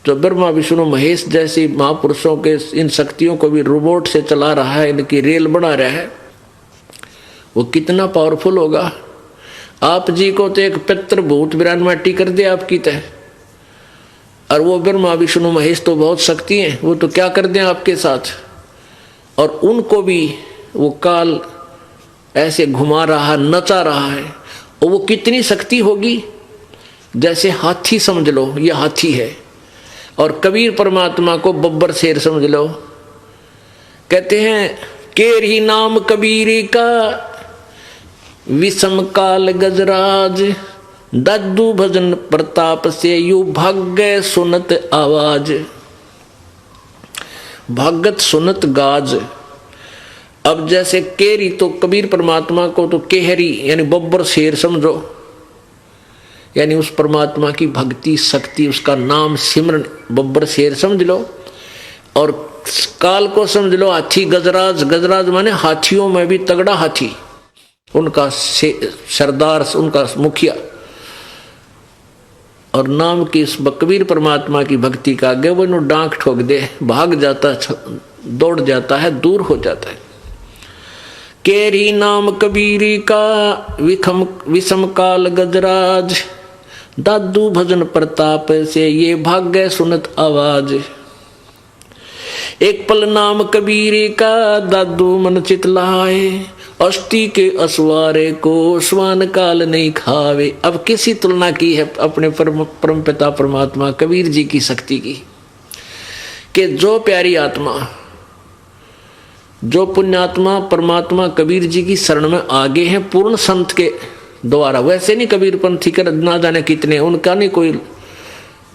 जो ब्रह्मा विष्णु महेश जैसी महापुरुषों के इन शक्तियों को भी रोबोट से चला रहा है, इनकी रेल बना रहा है, वो कितना पावरफुल होगा। आप जी को तो एक पित्र भूत विरान माटी कर दे आपकी तय, और वो ब्रह्मा विष्णु महेश तो बहुत शक्ति हैं, वो तो क्या कर दें आपके साथ। और उनको भी वो काल ऐसे घुमा रहा, नचा रहा है, और वो कितनी शक्ति होगी, जैसे हाथी समझ लो, ये हाथी है, और कबीर परमात्मा को बब्बर शेर समझ लो। कहते हैं केर ही नाम कबीर का विषम काल गजराज, दादू भजन प्रताप से यू भाग्य सुनत आवाज। भागत सुनत गाज। अब जैसे केरी तो कबीर परमात्मा को तो केहरी यानी बब्बर शेर समझो, यानी उस परमात्मा की भक्ति शक्ति, उसका नाम सिमरन बब्बर शेर समझ लो। और काल को समझ लो हाथी गजराज। गजराज माने हाथियों में भी तगड़ा हाथी, उनका सरदार, उनका मुखिया। और नाम की इस कबीर परमात्मा की भक्ति का आगे वो डांक ठोक दे, भाग जाता, दौड़ जाता है, दूर हो जाता है। केरी नाम कबीरी का विषम काल गजराज, दादू भजन प्रताप से ये भाग्य सुनत आवाज। एक पल नाम कबीर का दादू मन चित लाए, अस्थि के असवारे को स्वान काल नहीं खावे। अब किसी तुलना की है अपने परम पिता परमात्मा कबीर जी की शक्ति की, कि जो प्यारी आत्मा, जो पुण्यात्मा परमात्मा कबीर जी की शरण में आगे हैं पूर्ण संत के द्वारा, वैसे नहीं कबीर पंथी कर ना जाने कितने, उनका नहीं कोई,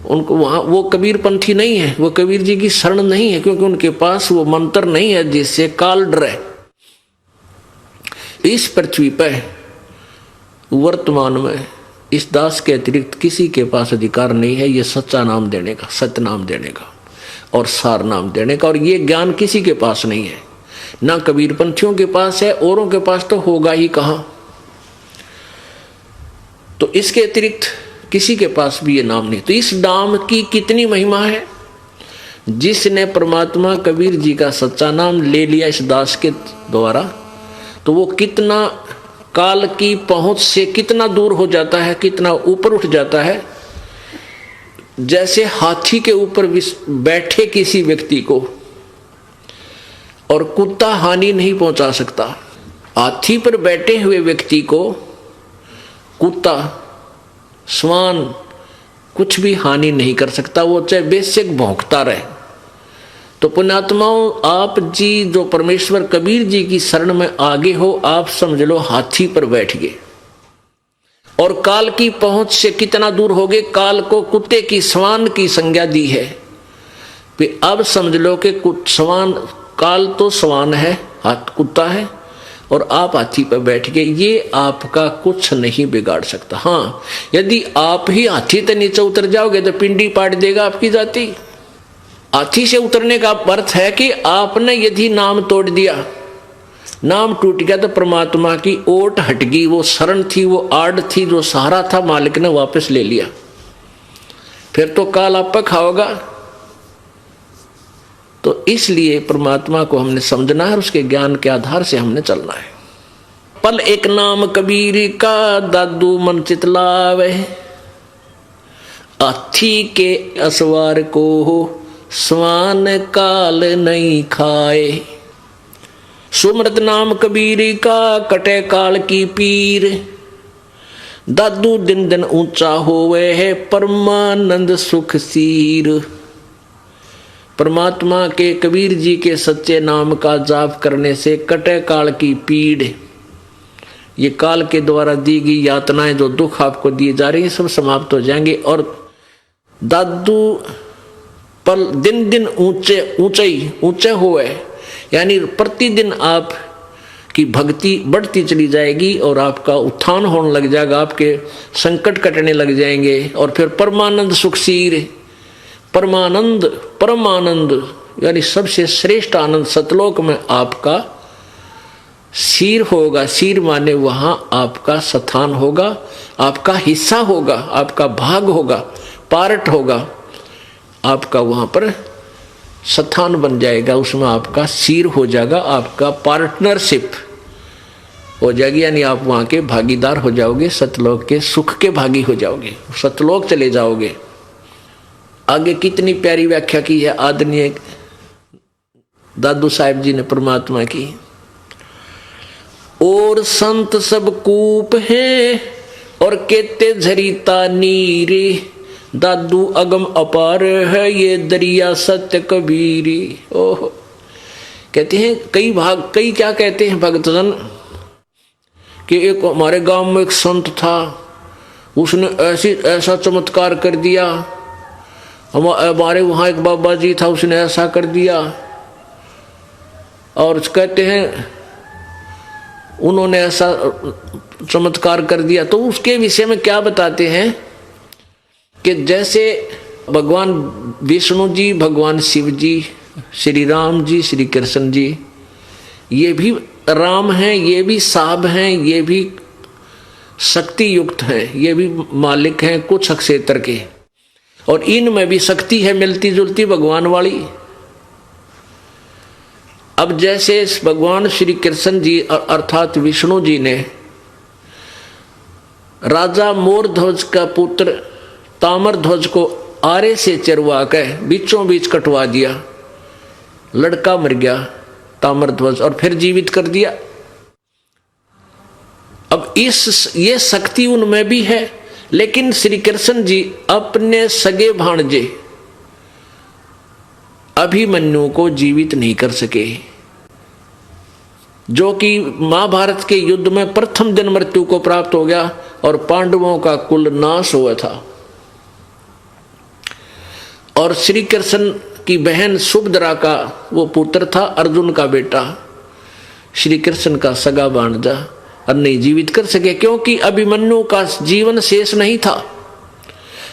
उनको वहां वो कबीर पंथी नहीं है, वो कबीर जी की शरण नहीं है, क्योंकि उनके पास वो मंत्र नहीं है जिससे काल डरे। इस पृथ्वी पर वर्तमान में इस दास के अतिरिक्त किसी के पास अधिकार नहीं है ये सच्चा नाम देने का, सत्य नाम देने का और सार नाम देने का, और ये ज्ञान किसी के पास नहीं है, ना कबीर पंथियों के पास है, औरों के पास तो होगा ही कहां। तो इसके अतिरिक्त किसी के पास भी ये नाम नहीं। तो इस नाम की कितनी महिमा है, जिसने परमात्मा कबीर जी का सच्चा नाम ले लिया इस दास के द्वारा, तो वो कितना काल की पहुंच से कितना दूर हो जाता है, कितना ऊपर उठ जाता है। जैसे हाथी के ऊपर बैठे किसी व्यक्ति को और कुत्ता हानि नहीं पहुंचा सकता, हाथी पर बैठे हुए व्यक्ति को कुत्ता श्वान कुछ भी हानि नहीं कर सकता, वो चाहे बेशक भौंकता रहे। तो पुण्यात्माओं, आप जी जो परमेश्वर कबीर जी की शरण में आगे हो, आप समझ लो हाथी पर बैठ गए और काल की पहुंच से कितना दूर हो गए। काल को कुत्ते की श्वान की संज्ञा दी है, अब समझ लो कि श्वान, काल तो श्वान है, हाथ कुत्ता है, और आप हाथी पर बैठ गए, ये आपका कुछ नहीं बिगाड़ सकता। हाँ, यदि आप ही हाथी से नीचे उतर जाओगे तो पिंडी पाट देगा आपकी जाति। हाथी से उतरने का अर्थ है कि आपने यदि नाम तोड़ दिया, नाम टूट गया, तो परमात्मा की ओट हट गई, वो शरण थी, वो आड़ थी, जो सहारा था, मालिक ने वापस ले लिया, फिर तो काल आप पर खाओगा। तो इसलिए परमात्मा को हमने समझना है, उसके ज्ञान के आधार से हमने चलना है। पल एक नाम कबीर का दादू मन चितलावे, हाथी के असवार को स्वान काल नहीं खाए। सुमरत नाम कबीर का कटे काल की पीर, दादू दिन दिन ऊंचा होवे है परमानंद सुख सीर। परमात्मा के कबीर जी के सच्चे नाम का जाप करने से कटे काल की पीड़, ये काल के द्वारा दी गई यातनाएं, जो दुख आपको दिए जा रही हैं, सब समाप्त हो जाएंगे। और दादू पल दिन दिन ऊंचे हुए, यानी प्रतिदिन आप की भक्ति बढ़ती चली जाएगी और आपका उत्थान होने लग जाएगा, आपके संकट कटने लग जाएंगे। और फिर परमानंद सुखसीर, परमानंद परमानंद यानी सबसे श्रेष्ठ आनंद सतलोक में आपका सीर होगा। सीर माने वहां आपका स्थान होगा, आपका हिस्सा होगा, आपका भाग होगा, पार्ट होगा, आपका वहां पर स्थान बन जाएगा, उसमें आपका सीर हो जाएगा, आपका पार्टनरशिप हो जाएगी, यानी आप वहां के भागीदार हो जाओगे, सतलोक के सुख के भागी हो जाओगे, सतलोक चले जाओगे। आगे कितनी प्यारी व्याख्या की है आदरणीय दादू साहिब जी ने परमात्मा की। और संत सब कूप है और केते झरीता नीरे, दादू अगम अपार है ये दरिया सत्य कबीरी। ओह, कहते हैं कई क्या कहते हैं भक्तजन कि एक हमारे गांव में एक संत था, उसने ऐसा चमत्कार कर दिया, हमारे वहाँ एक बाबा जी था, उसने ऐसा कर दिया। और कहते हैं उन्होंने ऐसा चमत्कार कर दिया। तो उसके विषय में क्या बताते हैं कि जैसे भगवान विष्णु जी, भगवान शिव जी, श्री राम जी, श्री कृष्ण जी, ये भी राम हैं, ये भी साहब हैं, ये भी शक्ति युक्त हैं, ये भी मालिक हैं कुछ क्षेत्र के, और इनमें भी शक्ति है मिलती जुलती भगवान वाली। अब जैसे भगवान श्री कृष्ण जी अर्थात विष्णु जी ने राजा मोरध्वज का पुत्र ताम्रध्वज को आरे से चरवा कर बीचों बीच कटवा दिया, लड़का मर गया ताम्रध्वज, और फिर जीवित कर दिया। अब ये शक्ति उनमें भी है, लेकिन श्री कृष्ण जी अपने सगे भाणजे अभिमन्यु को जीवित नहीं कर सके, जो कि महाभारत के युद्ध में प्रथम दिन मृत्यु को प्राप्त हो गया और पांडवों का कुल नाश हुआ था। और श्री कृष्ण की बहन सुभद्रा का वो पुत्र था, अर्जुन का बेटा, श्री कृष्ण का सगा भांजा, और नहीं जीवित कर सके, क्योंकि अभिमन्यु का जीवन शेष नहीं था।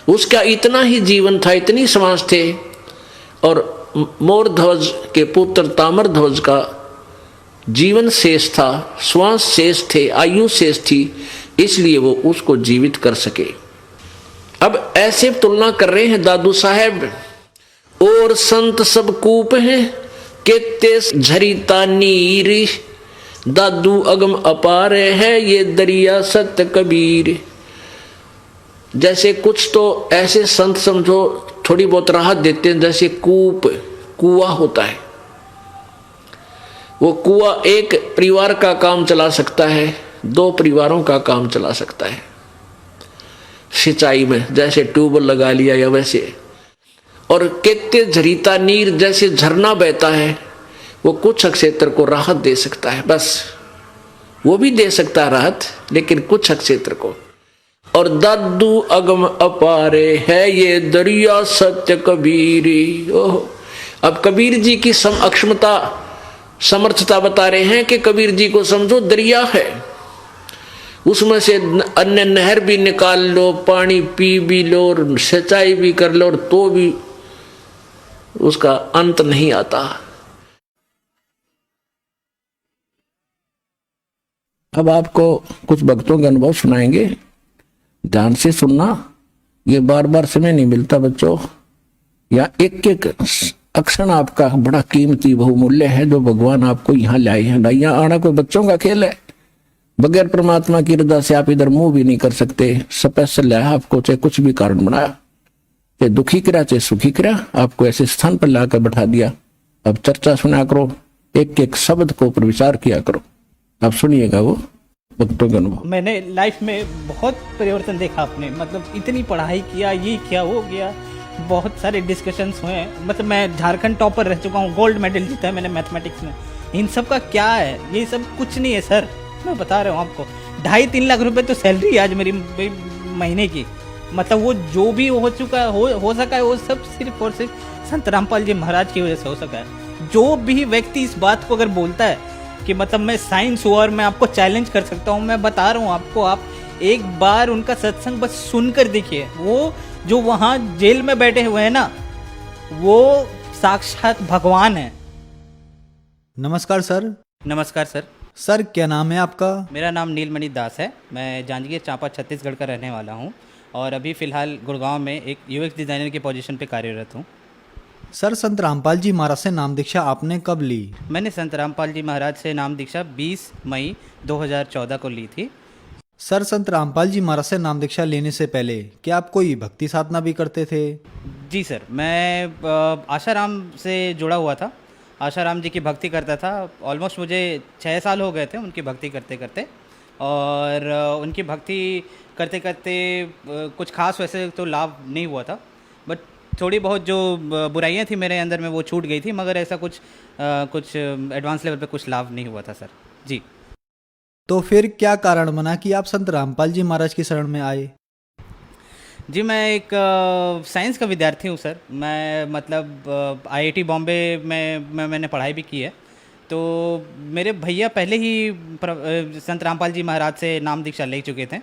उसका इतना ही जीवन था, इतनी श्वास थे, और मोरध्वज के पुत्र ताम्रध्वज का जीवन शेष था, श्वास शेष थे, आयु शेष थी, इसलिए वो उसको जीवित कर सके। अब ऐसे तुलना कर रहे हैं दादू साहेब, और संत सब कूप हैं केते झरिता नीर, दादू अगम अपार है ये दरिया सत्य कबीर। जैसे कुछ तो ऐसे संत समझो थोड़ी बहुत राहत देते हैं, जैसे कुआं होता है, वो कुआं एक परिवार का काम चला सकता है, 2 परिवारों का काम चला सकता है सिंचाई में, जैसे ट्यूबवेल लगा लिया या वैसे। और केते झरीता नीर, जैसे झरना बहता है, वो कुछ क्षेत्र को राहत दे सकता है, बस वो भी दे सकता है राहत, लेकिन कुछ क्षेत्र को। और दादू अगम अपारे है ये दरिया सत्य कबीरी। ओह, अब कबीर जी की अक्षमता समर्थता बता रहे हैं कि कबीर जी को समझो दरिया है, उसमें से अन्य नहर भी निकाल लो, पानी पी भी लो, और सिंचाई भी कर लो, और तो भी उसका अंत नहीं आता। अब आपको कुछ भक्तों के अनुभव सुनाएंगे, ध्यान से सुनना, ये बार बार समय नहीं मिलता बच्चों। या एक एक अक्षर आपका बड़ा कीमती बहुमूल्य है, जो भगवान आपको यहाँ लाए हैं। ना यहाँ आना कोई बच्चों का खेल है, बगैर परमात्मा की रजा से आप इधर मुंह भी नहीं कर सकते। स्पेशल लाया आपको, चाहे कुछ भी कारण बनाया, चाहे दुखी करा चाहे सुखी करा, आपको ऐसे स्थान पर लाकर बैठा दिया। अब चर्चा सुना करो, एक एक शब्द को ऊपर विचार किया करो। आप सुनिएगा वो भक्तों का अनुभव। मैंने लाइफ में बहुत परिवर्तन देखा आपने, मतलब इतनी पढ़ाई किया, ये क्या हो गया, बहुत सारे डिस्कशंस हुए हैं। मतलब मैं झारखंड टॉपर रह चुका हूँ, गोल्ड मेडल जीता है मैंने मैथमेटिक्स में। इन सब का क्या है? ये सब कुछ नहीं है सर, मैं बता रहा हूँ आपको। 2.5-3 लाख रुपए तो सैलरी है आज मेरी महीने की। मतलब वो जो भी हो चुका हो सका है, वो सब सिर्फ और सिर्फ संत रामपाल जी महाराज की वजह से हो सका है। जो भी व्यक्ति इस बात को अगर बोलता है कि मतलब मैं साइंस हूँ और मैं आपको चैलेंज कर सकता हूँ, मैं बता रहा हूँ आपको, आप एक बार उनका सत्संग बस सुनकर देखिए। वो जो वहाँ जेल में बैठे हुए हैं ना, वो साक्षात भगवान है। नमस्कार सर। नमस्कार सर। सर क्या नाम है आपका? मेरा नाम नीलमणि दास है। मैं जांजगीर चांपा छत्तीसगढ़ का रहने वाला हूँ और अभी फ़िलहाल गुड़गांव में एक यूएक्स डिज़ाइनर की पोजीशन पे कार्यरत हूँ। सर संत रामपाल जी महाराज से नाम दीक्षा आपने कब ली? मैंने संत रामपाल जी महाराज से नाम दीक्षा 20 मई 2014 को ली थी। सर संत रामपाल जी महाराज से नाम दीक्षा लेने से पहले क्या आप कोई भक्ति साधना भी करते थे? जी सर, मैं आशाराम से जुड़ा हुआ था। आशाराम जी की भक्ति करता था। ऑलमोस्ट मुझे 6 साल हो गए थे उनकी भक्ति करते करते, और उनकी भक्ति करते करते कुछ खास वैसे तो लाभ नहीं हुआ था, बट थोड़ी बहुत जो बुराइयां थी मेरे अंदर में वो छूट गई थी, मगर ऐसा कुछ एडवांस लेवल पे कुछ लाभ नहीं हुआ था सर जी। तो फिर क्या कारण बना कि आप संत रामपाल जी महाराज की शरण में आए? जी, मैं एक साइंस का विद्यार्थी हूँ सर। मैं मतलब आईआईटी बॉम्बे में मैंने पढ़ाई भी की है। तो मेरे भैया पहले ही संत रामपाल जी महाराज से नाम दीक्षा ले चुके थे।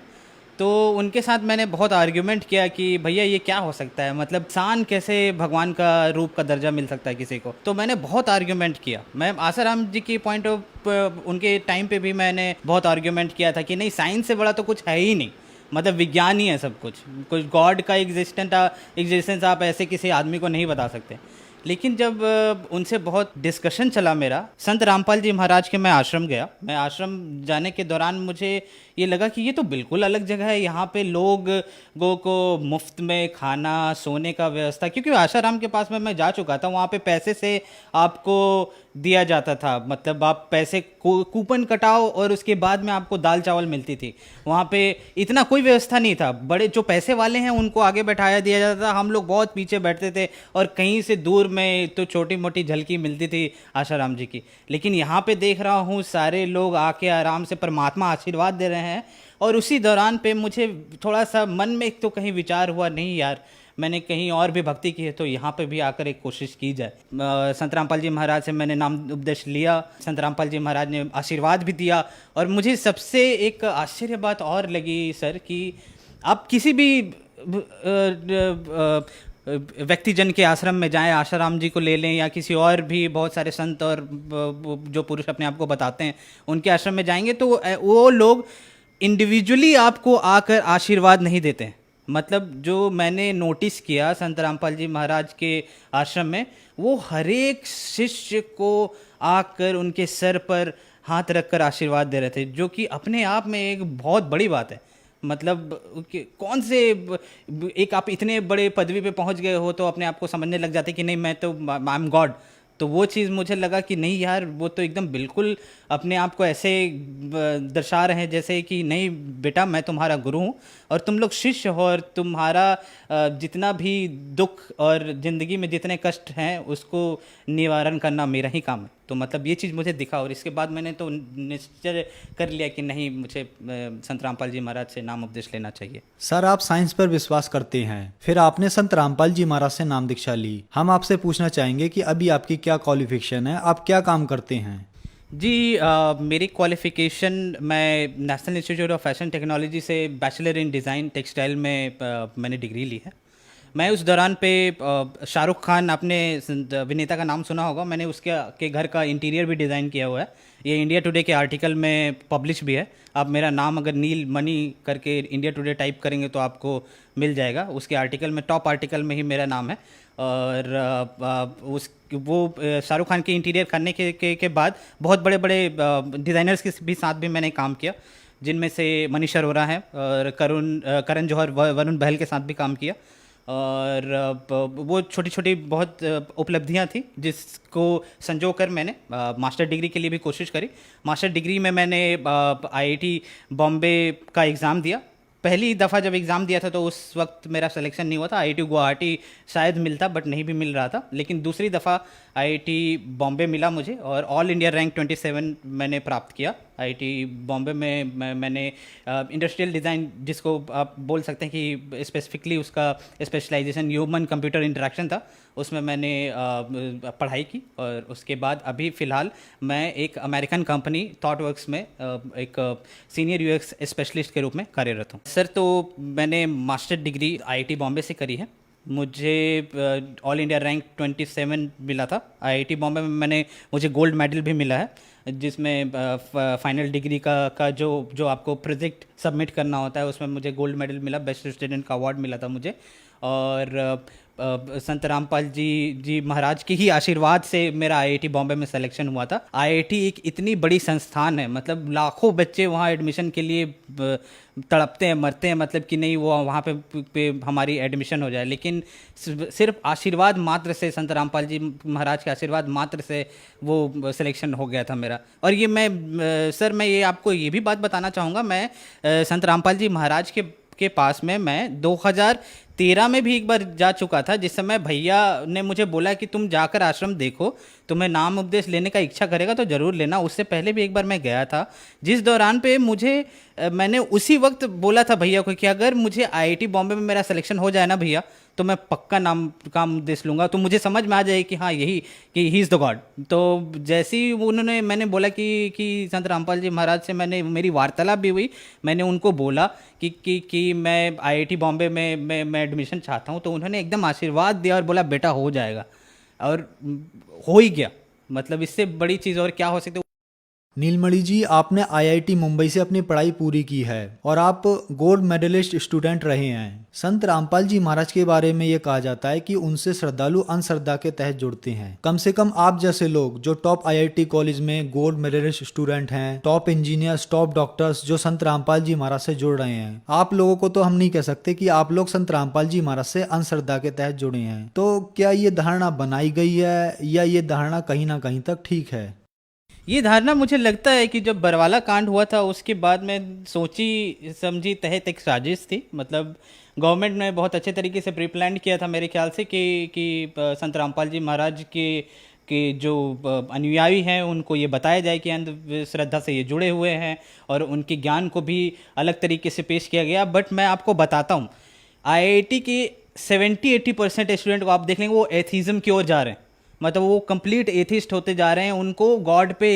तो उनके साथ मैंने बहुत आर्ग्यूमेंट किया कि भैया ये क्या हो सकता है, मतलब इंसान कैसे भगवान का रूप का दर्जा मिल सकता है किसी को। तो मैंने बहुत आर्ग्यूमेंट किया। मैं आसाराम जी की पॉइंट ऑफ उनके टाइम पे भी मैंने बहुत आर्ग्यूमेंट किया था कि नहीं, साइंस से बड़ा तो कुछ है ही नहीं, मतलब विज्ञान ही है सब कुछ गॉड का एग्जिस्टेंस आप ऐसे किसी आदमी को नहीं बता सकते। लेकिन जब उनसे बहुत डिस्कशन चला मेरा, संत रामपाल जी महाराज के मैं आश्रम गया। मैं आश्रम जाने के दौरान मुझे ये लगा कि ये तो बिल्कुल अलग जगह है। यहाँ पे लोगों को मुफ्त में खाना सोने का व्यवस्था, क्योंकि आशाराम के पास में मैं जा चुका था, वहाँ पे पैसे से आपको दिया जाता था। मतलब आप पैसे कूपन कटाओ और उसके बाद में आपको दाल चावल मिलती थी। वहाँ पे इतना कोई व्यवस्था नहीं था। बड़े जो पैसे वाले हैं उनको आगे बैठाया दिया जाता था, हम लोग बहुत पीछे बैठते थे और कहीं से दूर में तो छोटी मोटी झलकी मिलती थी आशाराम जी की। लेकिन यहाँ पे देख रहा हूँ सारे लोग आके आराम से परमात्मा आशीर्वाद दे रहे हैं। और उसी दौरान पे मुझे थोड़ा सा मन में एक तो कहीं विचार हुआ, नहीं यार मैंने कहीं और भी भक्ति की है तो यहाँ पे भी आकर एक कोशिश की जाए। संत रामपाल जी महाराज से मैंने नाम उपदेश लिया, संत रामपाल जी महाराज ने आशीर्वाद भी दिया। और मुझे सबसे एक आश्चर्य बात और लगी सर कि आप किसी भी व्यक्तिजन के आश्रम में जाएं, आशाराम जी को ले लें या किसी और भी बहुत सारे संत और जो पुरुष अपने आप को बताते हैं उनके आश्रम में जाएंगे तो वो लोग इंडिविजुअली आपको आकर आशीर्वाद नहीं देते हैं। मतलब जो मैंने नोटिस किया संत रामपाल जी महाराज के आश्रम में, वो हर एक शिष्य को आकर उनके सर पर हाथ रखकर आशीर्वाद दे रहे थे, जो कि अपने आप में एक बहुत बड़ी बात है। मतलब कौन से एक आप इतने बड़े पदवी पे पहुंच गए हो तो अपने आप को समझने लग जाते कि नहीं मैं तो आई एम गॉड। तो वो चीज़ मुझे लगा कि नहीं यार, वो तो एकदम बिल्कुल अपने आप को ऐसे दर्शा रहे हैं जैसे कि नहीं बेटा मैं तुम्हारा गुरु हूँ और तुम लोग शिष्य हो और तुम्हारा जितना भी दुख और ज़िंदगी में जितने कष्ट हैं उसको निवारण करना मेरा ही काम है। तो मतलब ये चीज़ मुझे दिखा और इसके बाद मैंने तो निश्चय कर लिया कि नहीं, मुझे संत रामपाल जी महाराज से नाम उपदेश लेना चाहिए। सर आप साइंस पर विश्वास करते हैं, फिर आपने संत रामपाल जी महाराज से नाम दीक्षा ली। हम आपसे पूछना चाहेंगे कि अभी आपकी क्या क्वालिफिकेशन है, आप क्या काम करते हैं? जी मेरी क्वालिफ़िकेशन, मैं national institute of fashion technology से बैचलर इन डिज़ाइन टेक्सटाइल में मैंने डिग्री ली है। मैं उस दौरान पे शाहरुख खान, आपने अभिनेता का नाम सुना होगा, मैंने उसके के घर का इंटीरियर भी डिज़ाइन किया हुआ है। ये इंडिया टुडे के आर्टिकल में पब्लिश भी है। आप मेरा नाम अगर नील मनी करके इंडिया टुडे टाइप करेंगे तो आपको मिल जाएगा। उसके आर्टिकल में, टॉप आर्टिकल में ही मेरा नाम है। और वो शाहरुख खान के इंटीरियर करने के बाद बहुत बड़े बड़े डिज़ाइनर्स के भी साथ भी मैंने काम किया, जिनमें से मनीष अरोरा है और करण जौहर, वरुण बहल के साथ भी काम किया। और वो छोटी छोटी बहुत उपलब्धियां थी जिसको संजो कर मैंने मास्टर डिग्री के लिए भी कोशिश करी। मास्टर डिग्री में मैंने आईआईटी बॉम्बे का एग्ज़ाम दिया। पहली दफ़ा जब एग्ज़ाम दिया था तो उस वक्त मेरा सिलेक्शन नहीं हुआ था। आईआईटी गुवाहाटी शायद मिलता बट नहीं भी मिल रहा था। लेकिन दूसरी दफ़ा आईआईटी बॉम्बे मिला मुझे और ऑल इंडिया रैंक 27 मैंने प्राप्त किया। आईआईटी बॉम्बे में मैंने इंडस्ट्रियल डिज़ाइन, जिसको आप बोल सकते हैं कि स्पेसिफिकली उसका स्पेशलाइजेशन ह्यूमन कंप्यूटर इंटरेक्शन था, उसमें मैंने पढ़ाई की। और उसके बाद अभी फ़िलहाल मैं एक अमेरिकन कंपनी थॉटवर्क्स में एक सीनियर यूएक्स स्पेशलिस्ट के रूप में कार्यरत हूँ। सर तो मैंने मास्टर डिग्री आईआईटी बॉम्बे से करी है। मुझे ऑल इंडिया रैंक 27 मिला था। आईआईटी बॉम्बे में मुझे गोल्ड मेडल भी मिला है, जिसमें फाइनल डिग्री का जो आपको प्रोजेक्ट सबमिट करना होता है उसमें मुझे गोल्ड मेडल मिला, बेस्ट स्टूडेंट का अवार्ड मिला था मुझे। और संत रामपाल जी महाराज के ही आशीर्वाद से मेरा आईआईटी बॉम्बे में सिलेक्शन हुआ था। आईआईटी एक इतनी बड़ी संस्थान है, मतलब लाखों बच्चे वहाँ एडमिशन के लिए तड़पते हैं, मरते हैं, मतलब कि नहीं वो वहाँ पे हमारी एडमिशन हो जाए। लेकिन सिर्फ आशीर्वाद मात्र से, संत रामपाल जी महाराज के आशीर्वाद मात्र से वो सिलेक्शन हो गया था मेरा। और ये सर मैं ये आपको ये भी बात बताना चाहूँगा, मैं संत रामपाल जी महाराज के पास में मैं 2013 में भी एक बार जा चुका था, जिस समय भैया ने मुझे बोला कि तुम जाकर आश्रम देखो, तुम्हें नाम उपदेश लेने का इच्छा करेगा तो ज़रूर लेना। उससे पहले भी एक बार मैं गया था, जिस दौरान पे मैंने उसी वक्त बोला था भैया को कि अगर मुझे आईआईटी बॉम्बे में मेरा सिलेक्शन हो जाए ना भैया, तो मैं पक्का नाम का उपदेश लूँगा, तो मुझे समझ में आ जाए कि हाँ यही कि ही इज़ द गॉड। तो जैसे ही मैंने बोला कि संत रामपाल जी महाराज से मेरी वार्तालाप भी हुई, मैंने उनको बोला कि मैं आईआईटी बॉम्बे में मैं एडमिशन चाहता हूँ, तो उन्होंने एकदम आशीर्वाद दिया और बोला बेटा हो जाएगा। और हो ही गया। मतलब इससे बड़ी चीज़ और क्या हो सकती है। नीलमणि जी, आपने आईआईटी मुंबई से अपनी पढ़ाई पूरी की है और आप गोल्ड मेडलिस्ट स्टूडेंट रहे हैं। संत रामपाल जी महाराज के बारे में ये कहा जाता है कि उनसे श्रद्धालु अंधश्रद्धा के तहत जुड़ते हैं। कम से कम आप जैसे लोग जो टॉप आईआईटी कॉलेज में गोल्ड मेडलिस्ट स्टूडेंट हैं, टॉप इंजीनियर्स, टॉप डॉक्टर्स जो संत रामपाल जी महाराज से जुड़ रहे हैं, आप लोगों को तो हम नहीं कह सकते कि आप लोग संत रामपाल जी महाराज से अंधश्रद्धा के तहत जुड़े हैं। तो क्या ये धारणा बनाई गई है या ये धारणा कहीं ना कहीं तक ठीक है? ये धारणा मुझे लगता है कि जब बरवाला कांड हुआ था उसके बाद में सोची समझी तहत एक साजिश थी। मतलब गवर्नमेंट ने बहुत अच्छे तरीके से प्री प्लान किया था मेरे ख्याल से कि संत रामपाल जी महाराज के जो अनुयायी हैं उनको ये बताया जाए कि अंधश्रद्धा से ये जुड़े हुए हैं और उनके ज्ञान को भी अलग तरीके से पेश किया गया। बट मैं आपको बताता हूँ, आईआईटी के 70-80% स्टूडेंट को आप देख लेंगे वो एथीज़म की ओर जा रहे हैं। मतलब वो कंप्लीट एथिस्ट होते जा रहे हैं, उनको गॉड पे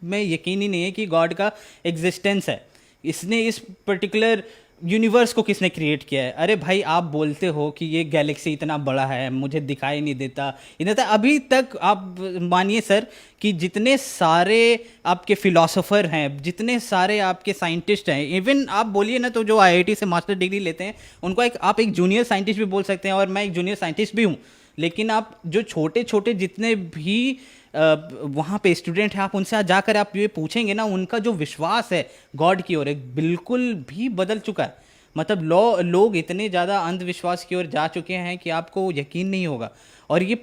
में यकीन ही नहीं है कि गॉड का एग्जिस्टेंस है। इसने इस पर्टिकुलर यूनिवर्स को किसने क्रिएट किया है। अरे भाई, आप बोलते हो कि ये गैलेक्सी इतना बड़ा है, मुझे दिखाई नहीं देता इतना था। अभी तक आप मानिए सर कि जितने सारे आपके फिलोसोफर हैं, जितने सारे आपके साइंटिस्ट हैं, इवन आप बोलिए ना तो जो आईआईटी से मास्टर डिग्री लेते हैं उनको आप एक जूनियर साइंटिस्ट भी बोल सकते हैं, और मैं एक जूनियर साइंटिस्ट भी हूँ। लेकिन आप जो छोटे छोटे जितने भी वहाँ पे स्टूडेंट हैं, आप उनसे जाकर आप ये पूछेंगे ना, उनका जो विश्वास है गॉड की ओर बिल्कुल भी बदल चुका है। मतलब लोग इतने ज़्यादा अंधविश्वास की ओर जा चुके हैं कि आपको यकीन नहीं होगा। और ये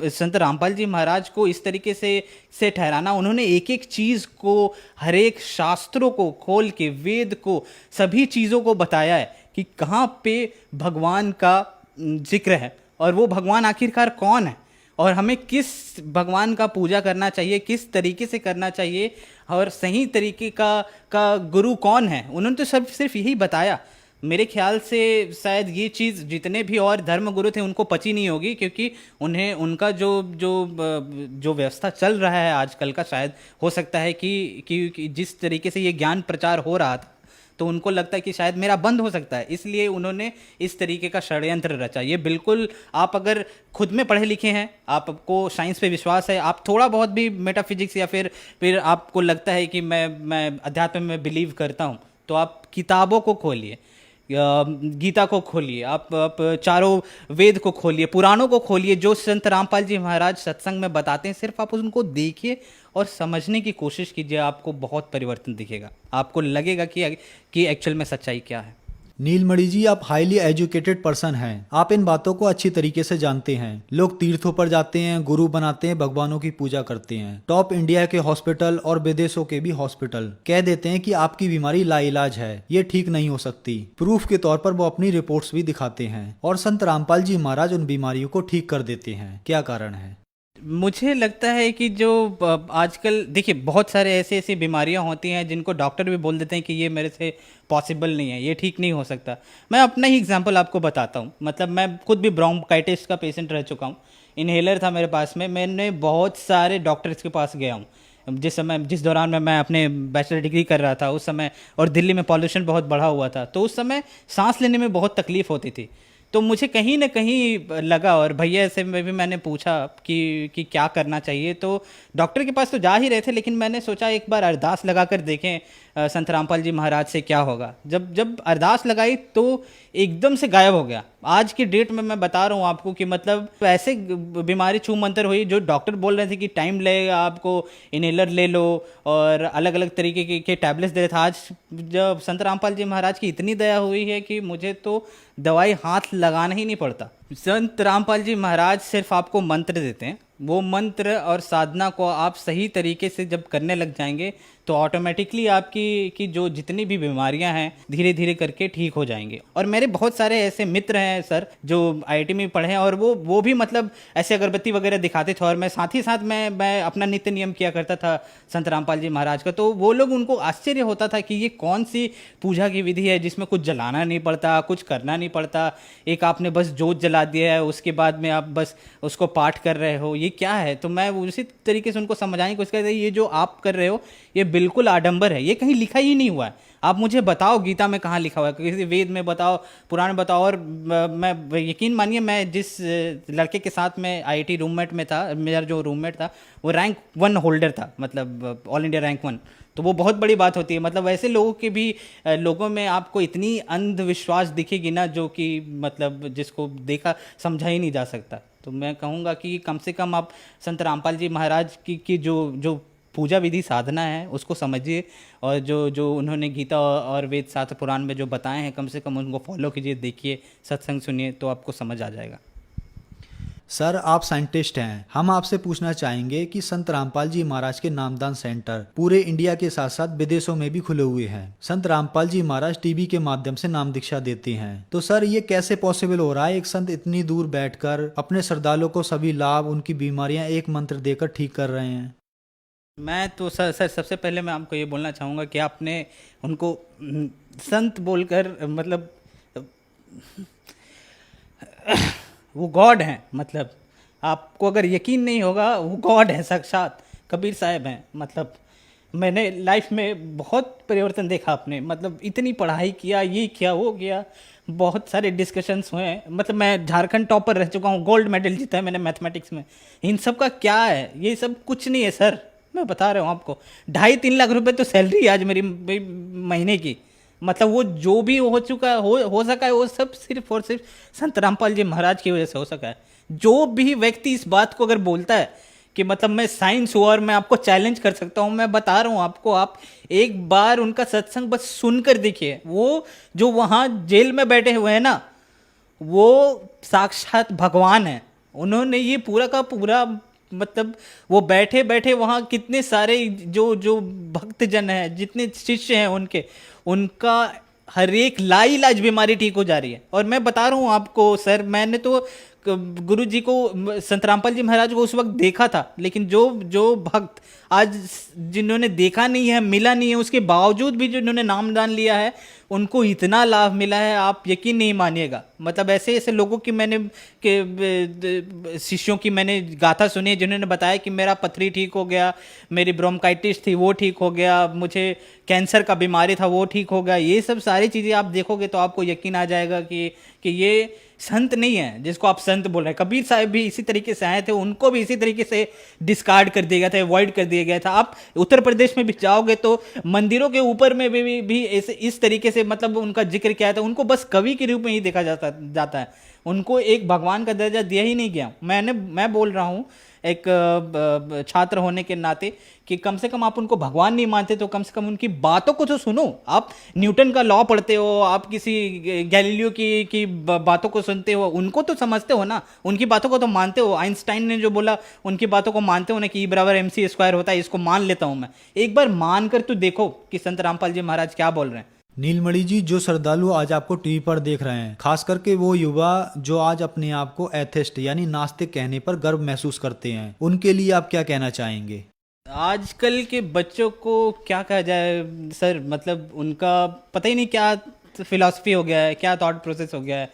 संत रामपाल जी महाराज को इस तरीके से ठहराना, उन्होंने एक एक चीज़ को, हर एक शास्त्रों को खोल के, वेद को, सभी चीज़ों को बताया है कि कहाँ पे भगवान का जिक्र है और वो भगवान आखिरकार कौन है और हमें किस भगवान का पूजा करना चाहिए, किस तरीके से करना चाहिए, और सही तरीके का गुरु कौन है। उन्होंने तो सिर्फ यही बताया। मेरे ख्याल से शायद ये चीज़ जितने भी और धर्म गुरु थे उनको पची नहीं होगी, क्योंकि उन्हें उनका जो व्यवस्था चल रहा है आजकल का, शायद हो सकता है कि जिस तरीके से ये ज्ञान प्रचार हो रहा था तो उनको लगता है कि शायद मेरा बंद हो सकता है, इसलिए उन्होंने इस तरीके का षड्यंत्र रचा। ये बिल्कुल, आप अगर खुद में पढ़े लिखे हैं, आपको साइंस पे विश्वास है, आप थोड़ा बहुत भी मेटाफिजिक्स या फिर आपको लगता है कि मैं अध्यात्म में बिलीव करता हूँ, तो आप किताबों को खोलिए, गीता को खोलिए, आप चारों वेद को खोलिए, पुराणों को खोलिए, जो संत रामपाल जी महाराज सत्संग में बताते हैं, सिर्फ आप उनको देखिए और समझने की कोशिश कीजिए, आपको बहुत परिवर्तन दिखेगा। आपको लगेगा कि एक्चुअल में सच्चाई क्या है। नीलमणि जी, आप हाईली एजुकेटेड पर्सन हैं, आप इन बातों को अच्छी तरीके से जानते हैं। लोग तीर्थों पर जाते हैं, गुरु बनाते हैं, भगवानों की पूजा करते हैं। टॉप इंडिया के हॉस्पिटल और विदेशों के भी हॉस्पिटल कह देते हैं कि आपकी बीमारी लाइलाज है, ये ठीक नहीं हो सकती। प्रूफ के तौर पर वो अपनी रिपोर्ट्स भी दिखाते हैं और संत रामपाल जी महाराज उन बीमारियों को ठीक कर देते हैं। क्या कारण है? मुझे लगता है कि जो आजकल देखिए, बहुत सारे ऐसी बीमारियां होती हैं जिनको डॉक्टर भी बोल देते हैं कि ये मेरे से पॉसिबल नहीं है, ये ठीक नहीं हो सकता। मैं अपना ही एग्जांपल आपको बताता हूँ। मतलब मैं खुद भी ब्रोंकाइटिस का पेशेंट रह चुका हूँ। इनहेलर था मेरे पास में, मैंने बहुत सारे डॉक्टर्स के पास गया हूँ जिस दौरान मैं अपने बैचलर डिग्री कर रहा था उस समय, और दिल्ली में पॉल्यूशन बहुत बढ़ा हुआ था, तो उस समय सांस लेने में बहुत तकलीफ होती थी। तो मुझे कहीं ना कहीं लगा, और भैया से भी मैंने पूछा कि क्या करना चाहिए। तो डॉक्टर के पास तो जा ही रहे थे, लेकिन मैंने सोचा एक बार अरदास लगा कर देखें संत रामपाल जी महाराज से क्या होगा। जब अरदास लगाई तो एकदम से गायब हो गया। आज की डेट में मैं बता रहा हूँ आपको कि मतलब ऐसे बीमारी छू मंतर हुई, जो डॉक्टर बोल रहे थे कि टाइम लगेगा, आपको इनहेलर ले लो और अलग अलग तरीके के टैबलेट्स दे रहे थे। आज जब संत रामपाल जी महाराज की इतनी दया हुई है कि मुझे तो दवाई हाथ लगाना ही नहीं पड़ता। संत रामपाल जी महाराज सिर्फ आपको मंत्र देते हैं, वो मंत्र और साधना को आप सही तरीके से जब करने लग जाएंगे तो ऑटोमेटिकली आपकी जो जितनी भी बीमारियां हैं धीरे धीरे करके ठीक हो जाएंगे। और मेरे बहुत सारे ऐसे मित्र हैं सर जो आईआईटी में पढ़े हैं, और वो भी मतलब ऐसे अगरबत्ती वगैरह दिखाते थे, और मैं साथ ही साथ मैं अपना नित्य नियम किया करता था संत रामपाल जी महाराज का। तो वो लोग, उनको आश्चर्य होता था कि ये कौन सी पूजा की विधि है जिसमें कुछ जलाना नहीं पड़ता, कुछ करना नहीं पड़ता, एक आपने बस जोत जला दिया है, उसके बाद में आप बस उसको पाठ कर रहे हो, ये क्या है। तो मैं उसी तरीके से उनको समझाने की कोशिश करता, ये जो आप कर रहे हो ये बिल्कुल आडंबर है, ये कहीं लिखा ही नहीं हुआ है। आप मुझे बताओ गीता में कहाँ लिखा हुआ है, किसी वेद में बताओ, पुराण में बताओ। और मैं यकीन मानिए, मैं जिस लड़के के साथ मैं आईआईटी रूममेट में था, मेरा जो रूममेट था वो रैंक 1 होल्डर था, मतलब ऑल इंडिया रैंक 1। तो वो बहुत बड़ी बात होती है। मतलब ऐसे लोगों के भी लोगों में आपको इतनी अंधविश्वास दिखेगी ना, जो कि मतलब जिसको देखा समझा ही नहीं जा सकता। तो मैं कहूँगा कि कम से कम आप संत रामपाल जी महाराज की जो पूजा विधि साधना है उसको समझिए, और जो उन्होंने गीता और वेद शास्त्र पुराण में जो बताए हैं, कम से कम उनको फॉलो कीजिए, देखिए, सत्संग सुनिए, तो आपको समझ आ जाएगा। सर, आप साइंटिस्ट हैं, हम आपसे पूछना चाहेंगे कि संत रामपाल जी महाराज के नामदान सेंटर पूरे इंडिया के साथ साथ विदेशों में भी खुले हुए हैं। संत रामपाल जी महाराज टीवी के माध्यम से नाम दीक्षा देते हैं। तो सर, ये कैसे पॉसिबल हो रहा है? एक संत इतनी दूर बैठकर अपने श्रद्धालुओं को सभी लाभ, उनकी बीमारियां एक मंत्र देकर ठीक कर रहे हैं। मैं तो सर सबसे पहले मैं आपको ये बोलना चाहूँगा कि आपने उनको संत बोलकर, मतलब वो गॉड हैं। मतलब आपको अगर यकीन नहीं होगा, वो गॉड है, साक्षात कबीर साहब हैं। मतलब मैंने लाइफ में बहुत परिवर्तन देखा आपने, मतलब इतनी पढ़ाई किया, ये किया, वो किया, बहुत सारे डिस्कशंस हुए हैं। मतलब मैं झारखंड टॉपर रह चुका हूँ, गोल्ड मेडल जीता है मैंने मैथमेटिक्स में। इन सब का क्या है? ये सब कुछ नहीं है सर, मैं बता रहा हूँ आपको। 2.5-3 लाख रुपए तो सैलरी आज मेरी महीने की। मतलब वो जो भी हो चुका हो सका है, वो सब सिर्फ और सिर्फ संत रामपाल जी महाराज की वजह से हो सका है। जो भी व्यक्ति इस बात को अगर बोलता है कि मतलब मैं साइंस हूँ और मैं आपको चैलेंज कर सकता हूँ, मैं बता रहा हूँ आपको, आप एक बार उनका सत्संग बस सुनकर देखिए। वो जो वहाँ जेल में बैठे हुए हैं ना, वो साक्षात भगवान है। उन्होंने ये पूरा का पूरा, मतलब वो बैठे बैठे वहाँ कितने सारे जो भक्तजन हैं, जितने शिष्य हैं उनका हर एक लाइलाज बीमारी ठीक हो जा रही है। और मैं बता रहा हूँ आपको सर, मैंने तो गुरु जी को, संत रामपाल जी महाराज को उस वक्त देखा था, लेकिन जो भक्त आज जिन्होंने देखा नहीं है, मिला नहीं है, उसके बावजूद भी जिन्होंने नामदान लिया है, उनको इतना लाभ मिला है, आप यकीन नहीं मानिएगा। मतलब ऐसे ऐसे लोगों की शिष्यों की मैंने गाथा सुनी है, जिन्होंने बताया कि मेरा पथरी ठीक हो गया, मेरी ब्रोंकाइटिस थी वो ठीक हो गया, मुझे कैंसर का बीमारी था वो ठीक हो गया। ये सब सारी चीज़ें आप देखोगे तो आपको यकीन आ जाएगा कि ये संत नहीं है जिसको आप संत बोल रहे हैं। कबीर साहब भी इसी तरीके से आए थे, उनको भी इसी तरीके से डिस्कार्ड कर दिया गया था, अवॉइड कर दिया गया था। आप उत्तर प्रदेश में भी जाओगे तो मंदिरों के ऊपर में भी इस तरीके से मतलब उनका जिक्र किया था। उनको बस कवि के रूप में ही देखा जाता है, उनको एक भगवान का दर्जा दिया ही नहीं गया। मैं बोल रहा हूँ एक छात्र होने के नाते कि कम से कम आप उनको भगवान नहीं मानते तो कम से कम उनकी बातों को तो सुनो। आप न्यूटन का लॉ पढ़ते हो, आप किसी गैलीलियो की बातों को सुनते हो, उनको तो समझते हो ना, उनकी बातों को तो मानते हो। आइंस्टाइन ने जो बोला उनकी बातों को मानते हो ना कि E=mc² होता है, इसको मान लेता हूं मैं। एक बार मान कर तो देखो कि संत रामपाल जी महाराज क्या बोल रहे हैं। नीलमणि जी, जो श्रद्धालु आज आपको टीवी पर देख रहे हैं, खास करके वो युवा जो आज अपने आप को एथिस्ट यानी नास्तिक कहने पर गर्व महसूस करते हैं, उनके लिए आप क्या कहना चाहेंगे? आजकल के बच्चों को क्या कहा जाए सर, मतलब उनका पता ही नहीं क्या फिलॉसफी हो गया है, क्या थॉट प्रोसेस हो गया है।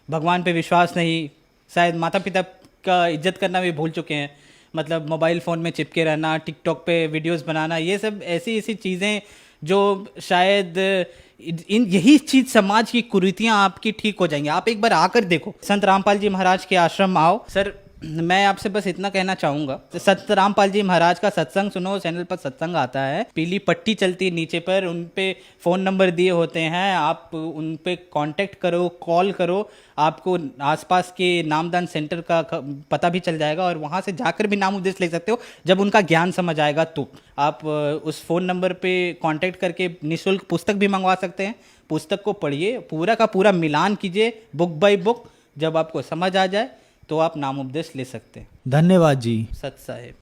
भगवान पे विश्वास नहीं, शायद माता पिता का इज्जत करना भी भूल चुके हैं। मतलब मोबाइल फ़ोन में चिपके रहना, टिकटॉक पे वीडियोस बनाना, ये सब ऐसी ऐसी चीज़ें जो शायद यही चीज़ समाज की कुरीतियाँ आपकी ठीक हो जाएंगी। आप एक बार आकर देखो, संत रामपाल जी महाराज के आश्रम आओ। सर मैं आपसे बस इतना कहना चाहूँगा, संत रामपाल जी महाराज का सत्संग सुनो। चैनल पर सत्संग आता है, पीली पट्टी चलती है नीचे पर, उन पे फ़ोन नंबर दिए होते हैं, आप उन पे कांटेक्ट करो, कॉल करो, आपको आसपास के नामदान सेंटर का पता भी चल जाएगा और वहाँ से जाकर भी नाम उपदेश ले सकते हो। जब उनका ज्ञान समझ आएगा तो आप उस फ़ोन नंबर पे कांटेक्ट करके निःशुल्क पुस्तक भी मंगवा सकते हैं। पुस्तक को पढ़िए, पूरा का पूरा मिलान कीजिए बुक बाय बुक। जब आपको समझ आ जाए तो आप नाम उपदेश ले सकते हैं। धन्यवाद जी। सत साहिब।